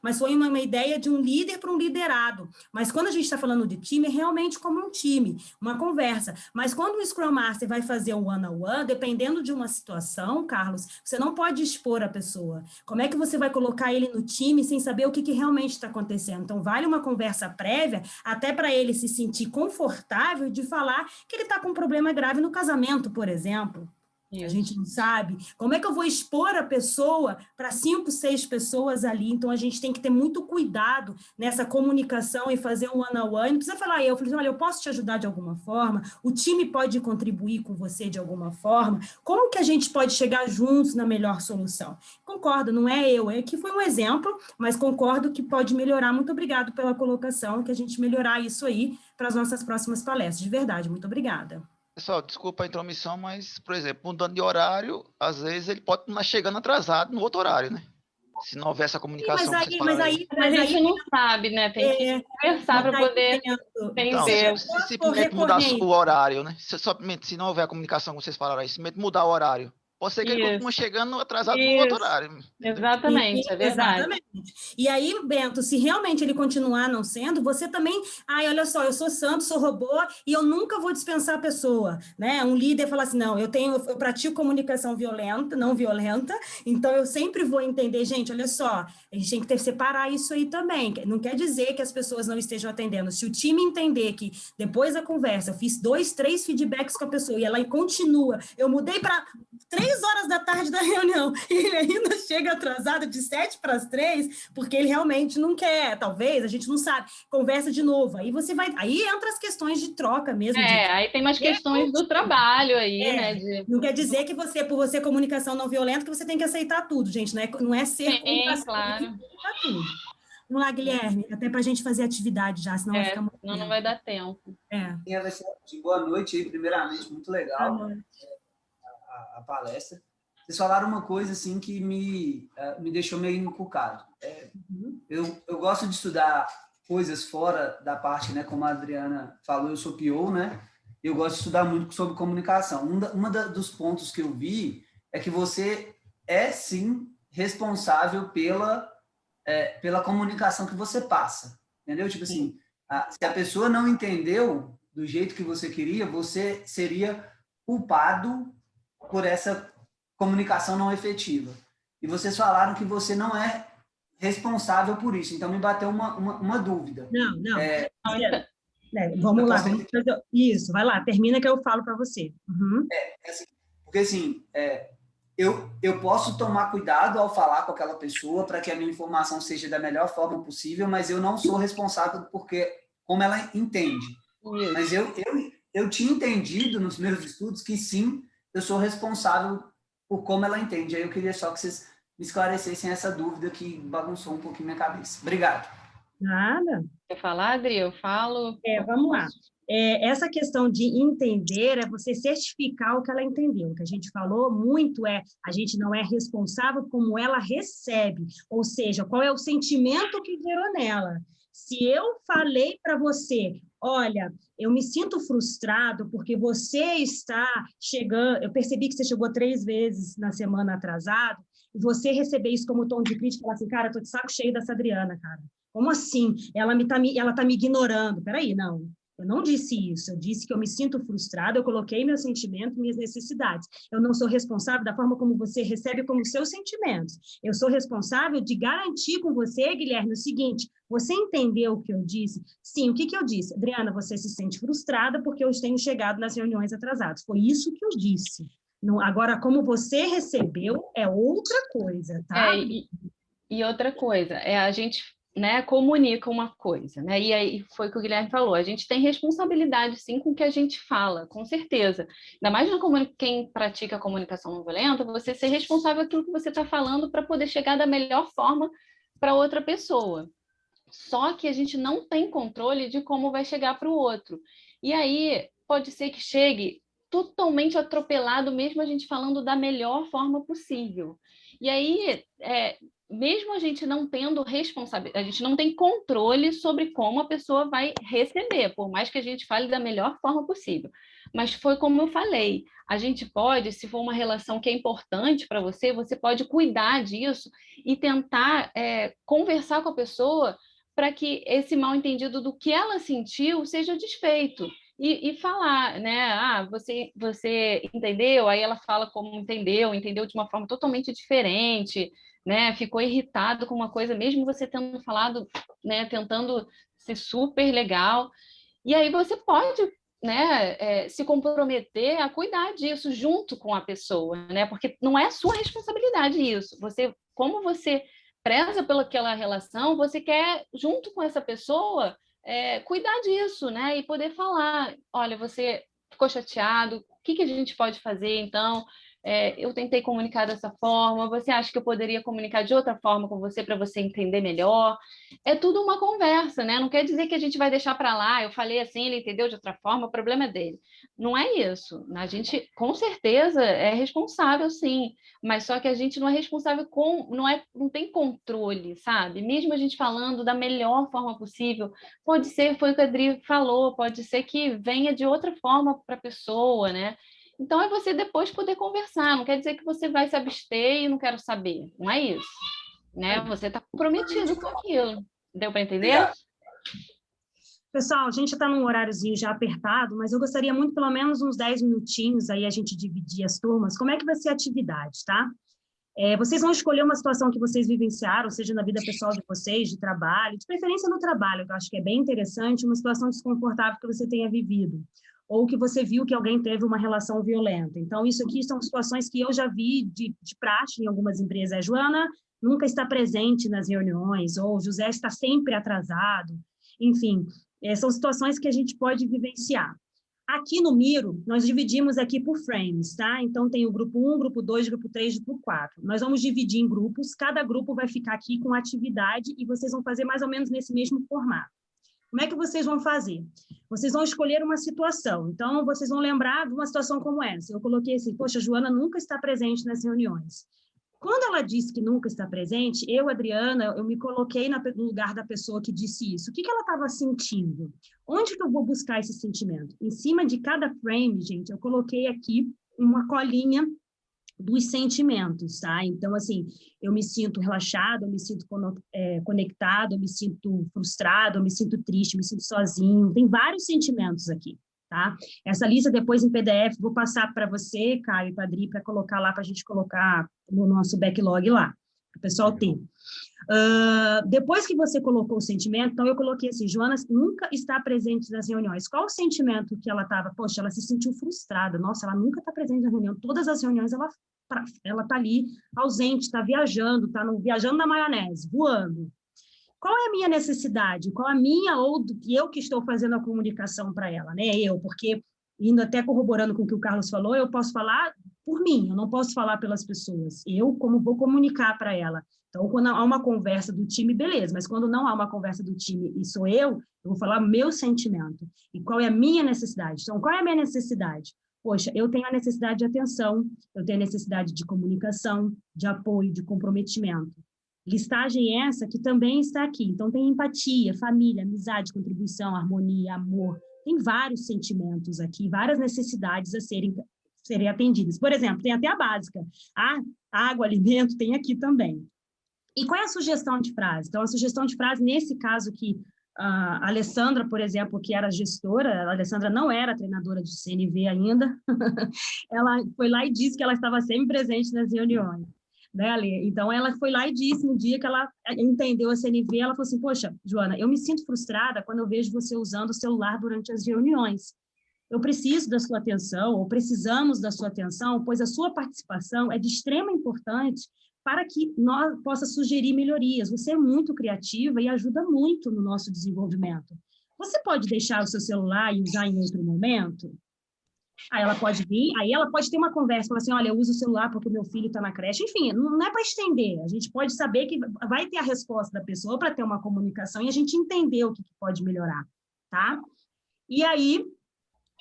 mas foi uma ideia de um líder para um liderado. Mas quando a gente está falando de time, é realmente como um time, uma conversa. Mas quando o Scrum Master vai fazer um one-on-one, dependendo de uma situação, Carlos, você não pode expor a pessoa. Como é que você vai colocar ele no time sem saber o que realmente está acontecendo? Então, vale uma conversa prévia, até para ele se sentir confortável de falar que ele está com um problema grave no casamento, por exemplo. Isso. A gente não sabe. Como é que eu vou expor a pessoa para 5, 6 pessoas ali? Então, a gente tem que ter muito cuidado nessa comunicação e fazer um one-on-one. Não precisa falar, eu falei, olha, eu posso te ajudar de alguma forma? O time pode contribuir com você de alguma forma? Como que a gente pode chegar juntos na melhor solução? Concordo, não é eu, é que foi um exemplo, mas concordo que pode melhorar. Muito obrigado pela colocação, que a gente melhorar isso aí para as nossas próximas palestras. De verdade, muito obrigada. Pessoal, desculpa a intromissão, mas, por exemplo, mudando de horário, às vezes ele pode estar chegando atrasado no outro horário, né? Se não houver essa comunicação. Mas a gente não sabe, né? Tem que conversar para poder entender. Então, se simplesmente mudar o horário, né? Se não houver a comunicação, como vocês falaram aí, simplesmente mudar o horário. Pode ser que ele continue chegando atrasado no outro horário. Exatamente, é verdade. Exatamente. E aí, Bento, se realmente ele continuar não sendo, você também... olha só, eu sou santo, sou robô, e eu nunca vou dispensar a pessoa, né? Um líder fala assim, não, eu pratico comunicação não violenta, então eu sempre vou entender, gente, olha só, a gente tem que separar isso aí também. Não quer dizer que as pessoas não estejam atendendo. Se o time entender que depois da conversa, eu fiz 2, 3 feedbacks com a pessoa, e ela continua, eu mudei para 3 6 horas da tarde da reunião, e ele ainda chega atrasado de 2:55, porque ele realmente não quer, talvez, a gente não sabe, conversa de novo, aí entra as questões de troca mesmo. Aí tem umas questões do trabalho aí, né? Não quer dizer que por você comunicação não violenta, que você tem que aceitar tudo, gente, não é ser comunicação, claro. Aceitar tudo. Vamos lá, Guilherme, até para a gente fazer atividade já, senão vai ficar muito tempo. Não vai dar tempo. Boa noite aí, primeiramente, muito legal a palestra. Vocês falaram uma coisa assim que me deixou meio encucado. Eu gosto de estudar coisas fora da parte, né, como a Adriana falou, eu sou PO, né? Eu gosto de estudar muito sobre comunicação. Dos pontos que eu vi é que você é, sim, responsável pela comunicação que você passa, entendeu? Tipo assim, se a pessoa não entendeu do jeito que você queria, você seria culpado por essa comunicação não efetiva. E vocês falaram que você não é responsável por isso, então me bateu uma dúvida. Não. Vamos lá. Isso, vai lá, termina que eu falo para você. Assim, porque assim, eu posso tomar cuidado ao falar com aquela pessoa para que a minha informação seja da melhor forma possível, mas eu não sou responsável porque como ela entende. Isso. Mas eu tinha entendido nos meus estudos que sim, eu sou responsável por como ela entende. Aí eu queria só que vocês me esclarecessem essa dúvida que bagunçou um pouquinho minha cabeça. Obrigado. Nada. Quer falar, Adri? Eu falo. Vamos lá. Essa questão de entender é você certificar o que ela entendeu. O que a gente falou muito a gente não é responsável como ela recebe, ou seja, qual é o sentimento que gerou nela. Se eu falei para você, olha, eu me sinto frustrado porque você está chegando, eu percebi que você chegou 3 vezes na semana atrasado, e você receber isso como tom de crítica, falar assim, cara, eu tô de saco cheio dessa Adriana, cara. Como assim? Ela tá me ignorando. Peraí, não. Eu não disse isso, eu disse que eu me sinto frustrada, eu coloquei meu sentimento, minhas necessidades. Eu não sou responsável da forma como você recebe como seus sentimentos. Eu sou responsável de garantir com você, Guilherme, o seguinte, você entendeu o que eu disse? Sim, o que eu disse? Adriana, você se sente frustrada porque eu tenho chegado nas reuniões atrasadas. Foi isso que eu disse. Não, agora, como você recebeu, é outra coisa, tá? E outra coisa, a gente... né, comunica uma coisa, né? E aí foi o que o Guilherme falou, a gente tem responsabilidade, sim, com o que a gente fala, com certeza. Ainda mais quem pratica a comunicação não violenta, você ser responsável por aquilo que você está falando para poder chegar da melhor forma para outra pessoa. Só que a gente não tem controle de como vai chegar para o outro. E aí pode ser que chegue totalmente atropelado, mesmo a gente falando da melhor forma possível. E aí... mesmo a gente não tendo responsabilidade, a gente não tem controle sobre como a pessoa vai receber, por mais que a gente fale da melhor forma possível. Mas foi como eu falei, a gente pode, se for uma relação que é importante para você, você pode cuidar disso e tentar conversar com a pessoa para que esse mal-entendido do que ela sentiu seja desfeito. E falar, né? Você entendeu? Aí ela fala como entendeu de uma forma totalmente diferente, né? Ficou irritado com uma coisa, mesmo você tendo falado, né? Tentando ser super legal. E aí você pode, né? Se comprometer a cuidar disso junto com a pessoa, né? Porque não é sua responsabilidade isso. Como você preza pelaquela relação, você quer, junto com essa pessoa, cuidar disso, né? E poder falar, olha, você ficou chateado, o que a gente pode fazer, então? Eu tentei comunicar dessa forma, você acha que eu poderia comunicar de outra forma com você para você entender melhor? É tudo uma conversa, né? Não quer dizer que a gente vai deixar para lá, eu falei assim, ele entendeu de outra forma, o problema é dele. Não é isso. A gente, com certeza, é responsável, sim, mas só que a gente não é responsável não tem controle, sabe? Mesmo a gente falando da melhor forma possível, pode ser, foi o que a Adri falou, pode ser que venha de outra forma para a pessoa, né? Então, é você depois poder conversar. Não quer dizer que você vai se abster e não quero saber. Não é isso. Né? Você está comprometido com aquilo. Deu para entender? Pessoal, a gente está num horáriozinho já apertado, mas eu gostaria muito, pelo menos uns 10 minutinhos, aí a gente dividir as turmas. Como é que vai ser a atividade, tá? Vocês vão escolher uma situação que vocês vivenciaram, seja na vida pessoal de vocês, de trabalho, de preferência no trabalho, que eu acho que é bem interessante, uma situação desconfortável que você tenha vivido. ou que você viu que alguém teve uma relação violenta. Então, isso aqui são situações que eu já vi de praxe em algumas empresas. Joana nunca está presente nas reuniões, ou José está sempre atrasado. Enfim, são situações que a gente pode vivenciar. Aqui no Miro, nós dividimos aqui por frames, tá? Então, tem o grupo 1, grupo 2, grupo 3, grupo 4. Nós vamos dividir em grupos, cada grupo vai ficar aqui com atividade e vocês vão fazer mais ou menos nesse mesmo formato. Como é que vocês vão fazer? Vocês vão escolher uma situação. Então, vocês vão lembrar de uma situação como essa. Eu coloquei assim, poxa, a Joana nunca está presente nas reuniões. Quando ela disse que nunca está presente, eu, Adriana, eu me coloquei no lugar da pessoa que disse isso. O que ela estava sentindo? Onde que eu vou buscar esse sentimento? Em cima de cada frame, gente, eu coloquei aqui uma colinha dos sentimentos, tá? Então, assim, eu me sinto relaxado, eu me sinto conectado, eu me sinto frustrado, eu me sinto triste, eu me sinto sozinho. Tem vários sentimentos aqui. Tá? Essa lista depois em PDF, vou passar para você, Caio e Padri, para colocar lá, para a gente colocar no nosso backlog lá, para o pessoal ter. Depois que você colocou o sentimento, então eu coloquei assim, Joana nunca está presente nas reuniões. Qual o sentimento que ela estava? Poxa, ela se sentiu frustrada. Nossa, ela nunca está presente na reunião. Todas as reuniões ela está ali ausente, está viajando, viajando na maionese, voando. Qual é a minha necessidade? Qual a minha ou do que eu que estou fazendo a comunicação para ela, né? Porque, indo até corroborando com o que o Carlos falou, eu posso falar por mim, eu não posso falar pelas pessoas. Eu, como vou comunicar para ela. Então, quando há uma conversa do time, beleza, mas quando não há uma conversa do time e sou eu vou falar meu sentimento. E qual é a minha necessidade? Então, qual é a minha necessidade? Poxa, eu tenho a necessidade de atenção, eu tenho a necessidade de comunicação, de apoio, de comprometimento. Listagem essa que também está aqui. Então, tem empatia, família, amizade, contribuição, harmonia, amor. Tem vários sentimentos aqui, várias necessidades a serem atendidas. Por exemplo, tem até a básica. Água, alimento, tem aqui também. E qual é a sugestão de frase? Então, a sugestão de frase, nesse caso aqui, a Alessandra, por exemplo, que era gestora, a Alessandra não era treinadora de CNV ainda, ela foi lá e disse que ela estava sempre presente nas reuniões. Né, Ale? Então, ela foi lá e disse, no dia que ela entendeu a CNV, ela falou assim, poxa, Joana, eu me sinto frustrada quando eu vejo você usando o celular durante as reuniões. Eu preciso da sua atenção, ou precisamos da sua atenção, pois a sua participação é de extrema importância para que nós possa sugerir melhorias. Você é muito criativa e ajuda muito no nosso desenvolvimento. Você pode deixar o seu celular e usar em outro momento? Aí ela pode vir, aí ela pode ter uma conversa, falar assim, olha, eu uso o celular porque o meu filho está na creche. Enfim, não é para estender. A gente pode saber que vai ter a resposta da pessoa para ter uma comunicação e a gente entender o que pode melhorar, tá? E aí,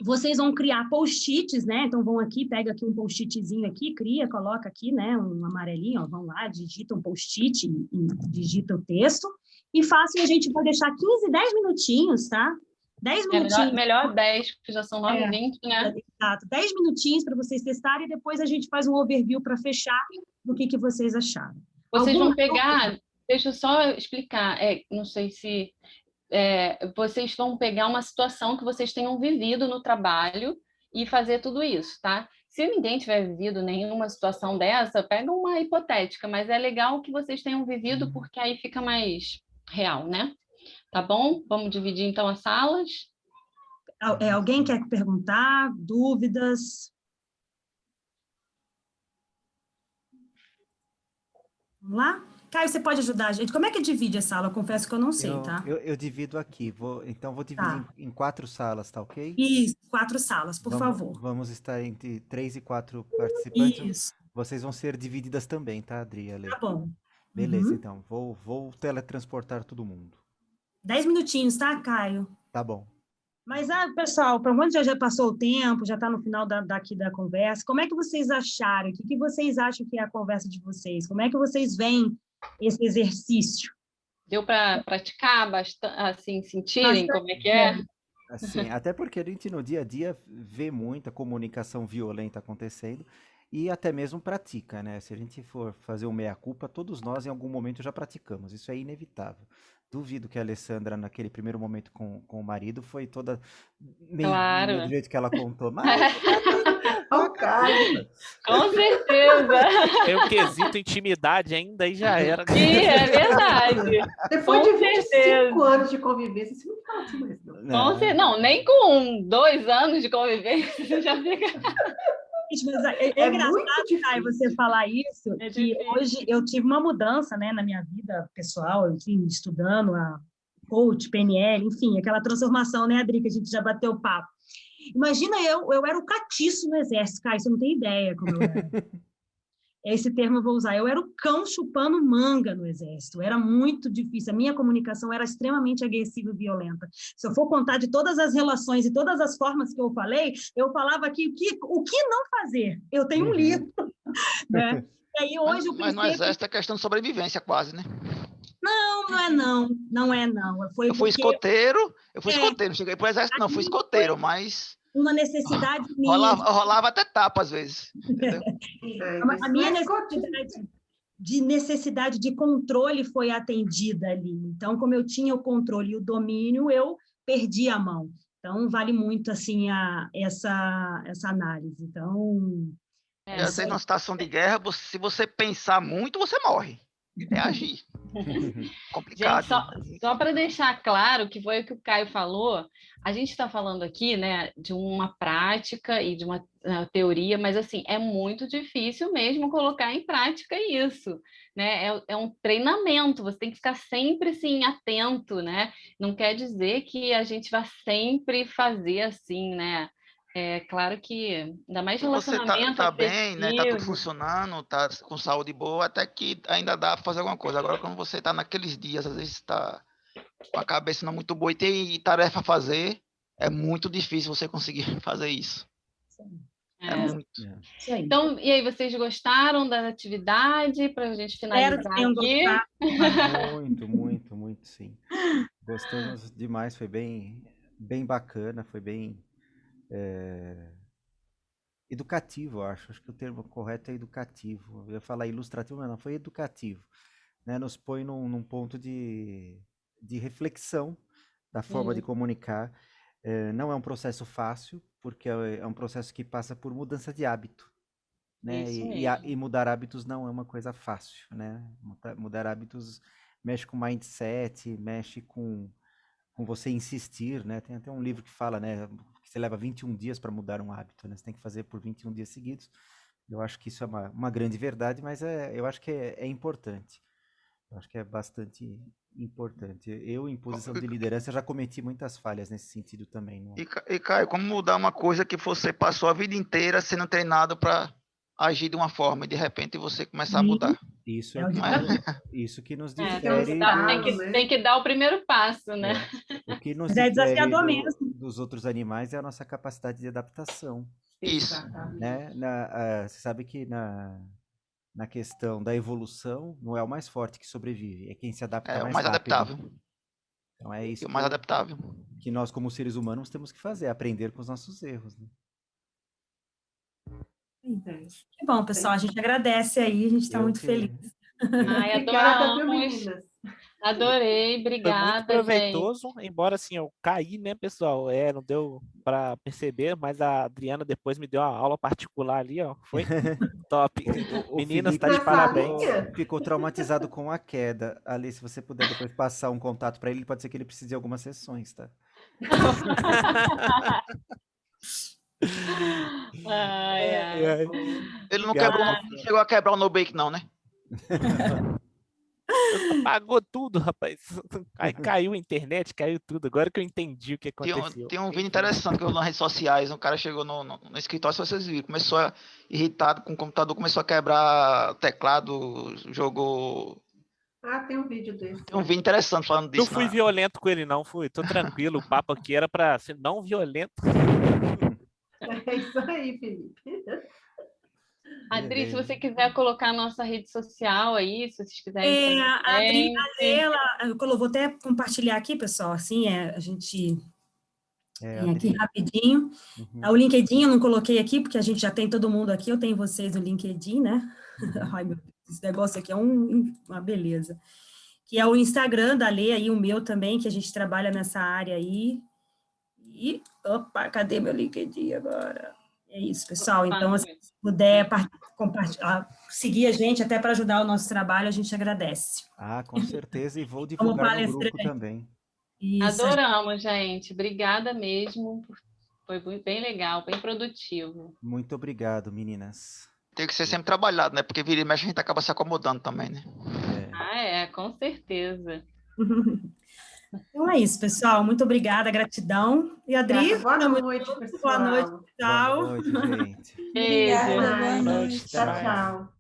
vocês vão criar post-its, né? Então, vão aqui, pega aqui um post-itzinho aqui, cria, coloca aqui, né? Um amarelinho, ó, vão lá, digita um post-it e digita o texto. E façam, a gente vai deixar 15, 10 minutinhos, tá? 10 minutinhos. Melhor 10, porque já são 9h20, né? Exato. 10 minutinhos para vocês testarem e depois a gente faz um overview para fechar do que vocês acharam. Vocês vão pegar, deixa eu só explicar, não sei se... vocês vão pegar uma situação que vocês tenham vivido no trabalho e fazer tudo isso, tá? Se ninguém tiver vivido nenhuma situação dessa, pega uma hipotética, mas é legal que vocês tenham vivido porque aí fica mais real, né? Tá bom? Vamos dividir, então, as salas. Alguém quer perguntar? Dúvidas? Vamos lá? Caio, você pode ajudar a gente? Como é que divide a sala? Eu confesso que eu não sei, tá? Eu divido aqui. Então, vou dividir em 4 salas, tá ok? Isso, 4 salas, por favor. Vamos estar entre 3 e 4 participantes. Isso. Vocês vão ser divididas também, tá, Adri? Tá bom. Beleza, então. Vou teletransportar todo mundo. 10 minutinhos, tá, Caio? Tá bom. Mas, pessoal, para onde já passou o tempo, já está no final daqui da conversa, como é que vocês acharam? O que vocês acham que é a conversa de vocês? Como é que vocês veem esse exercício? Deu para praticar, assim, sentirem como é que é? Assim, até porque a gente no dia a dia vê muita comunicação violenta acontecendo e até mesmo pratica, né? Se a gente for fazer um meia-culpa, todos nós em algum momento já praticamos, isso é inevitável. Duvido que a Alessandra, naquele primeiro momento com o marido, foi toda meio claro. do jeito que ela contou. Mas Olha o Caio. Com certeza. Tem o quesito intimidade ainda, aí já era. Sim, é verdade. Depois Com de 25 certeza. anos de convivência, você não fala assim mais, não. Não, nem com 2 anos de convivência, você já fica... Gente, mas é É engraçado, muito Caio, você difícil. falar isso, É que difícil. hoje eu tive uma mudança, né, na minha vida pessoal, enfim, estudando a coach, PNL, enfim, aquela transformação, né, Adri, que a gente já bateu papo. Imagina eu era o catiço no exército, Caio, você não tem ideia como eu era. Esse termo eu vou usar. Eu era o cão chupando manga no exército. Era muito difícil. A minha comunicação era extremamente agressiva e violenta. Se eu for contar de todas as relações e todas as formas que eu falei, eu falava aqui o que não fazer. Eu tenho um livro. Né? E aí hoje Mas no exército é questão de sobrevivência quase, né? Não é não. Não é não. Foi Eu fui porque escoteiro, não cheguei pro exército não, fui aquilo escoteiro, mas uma necessidade minha. rolava até tapa às vezes, entendeu? A minha necessidade de controle foi atendida ali. Então, como eu tinha o controle e o domínio, eu perdi a mão. Então, vale muito assim essa análise. Então, E às vezes, numa situação de guerra, se você pensar muito, você morre. É agir. Complicado. Gente, só para deixar claro que foi o que o Caio falou, a gente está falando aqui, né, de uma prática e de uma teoria, mas assim, é muito difícil mesmo colocar em prática isso, né? É um treinamento, você tem que ficar sempre assim, atento, né? Não quer dizer que a gente vai sempre fazer assim, né? É claro que, ainda mais relacionamento Você tá bem, né? Tá tudo afetivo. funcionando, tá com saúde boa, até que ainda dá para fazer alguma coisa. Agora, quando você tá naqueles dias, às vezes tá com a cabeça não muito boa e tem tarefa a fazer, é muito difícil você conseguir fazer isso. É muito. isso aí. Então, e aí, vocês gostaram da atividade? Para a gente Espero finalizar que tenham aqui. Muito, sim. Gostamos demais, foi bem bacana, foi bem educativo, eu acho. Acho que o termo correto é educativo. Eu ia falar ilustrativo, mas não, foi educativo. Né? Nos põe num ponto de reflexão da forma de comunicar. Não é um processo fácil, porque é um processo que passa por mudança de hábito. Né? Isso E mudar hábitos não é uma coisa fácil. Né? Mudar hábitos mexe com mindset, mexe com você insistir, né? Tem até um livro que fala, né, que você leva 21 dias para mudar um hábito, né? Você tem que fazer por 21 dias seguidos. Eu acho que isso é uma grande verdade, mas eu acho que é importante. Eu acho que é bastante importante. Eu, em posição de liderança, já cometi muitas falhas nesse sentido também. Não? E Caio, como mudar uma coisa que você passou a vida inteira sendo treinado para agir de uma forma e de repente você começar a mudar? Isso isso que nos difere. Tem que dar o primeiro passo, né? O que nos é desafiador difere mesmo. dos outros animais é a nossa capacidade de adaptação. Isso. Né? Você sabe que na questão da evolução, não é o mais forte que sobrevive, é quem se adapta mais rápido. É o mais adaptável. Então é isso o mais adaptável. Que nós, como seres humanos, temos que fazer, aprender com os nossos erros. Né? Que bom, pessoal, a gente agradece aí, a gente está muito feliz. Ai, Obrigada, meninas. Adorei, obrigada. Foi muito proveitoso, embora assim, eu caí, né, pessoal? Não deu para perceber, mas a Adriana depois me deu uma aula particular ali, ó. Foi top. Meninas, tá de parabéns. Ficou traumatizado com a queda. Ali, se você puder depois passar um contato para ele, pode ser que ele precise de algumas sessões, tá? Ele não chegou a quebrar o Nubank, não, né? Apagou tudo, rapaz. Aí caiu a internet, caiu tudo. Agora que eu entendi o que aconteceu. Tem um vídeo interessante que eu vi nas redes sociais. Um cara chegou no escritório, se vocês viram, começou irritado com o computador, começou a quebrar teclado, jogou. Tem um vídeo desse. Tem um vídeo interessante falando disso. Não fui violento com ele, não. Tô tranquilo. O papo aqui era para ser não violento. É isso aí, Felipe. Adri, se você quiser colocar a nossa rede social aí, se vocês quiserem. A Adri, eu vou até compartilhar aqui, pessoal, assim, a gente tem aqui rapidinho. O LinkedIn eu não coloquei aqui, porque a gente já tem todo mundo aqui, eu tenho vocês no LinkedIn, né? Ai, meu Deus, esse negócio aqui é uma beleza. Que é o Instagram da Lê, aí o meu também, que a gente trabalha nessa área aí. E, opa, cadê meu LinkedIn agora? É isso, pessoal. Então, se puder seguir a gente até para ajudar o nosso trabalho, a gente agradece. Ah, com certeza, e vou divulgar no grupo também. Isso. Adoramos, gente. Obrigada mesmo. Foi bem legal, bem produtivo. Muito obrigado, meninas. Tem que ser sempre trabalhado, né? Porque vira e mexe a gente acaba se acomodando também, né? Com certeza. Então é isso, pessoal. Muito obrigada, gratidão. E Adri, boa noite, pessoal. Boa noite, tchau. Boa noite, gente. Beijo. Obrigada, boa noite. Tchau, tchau.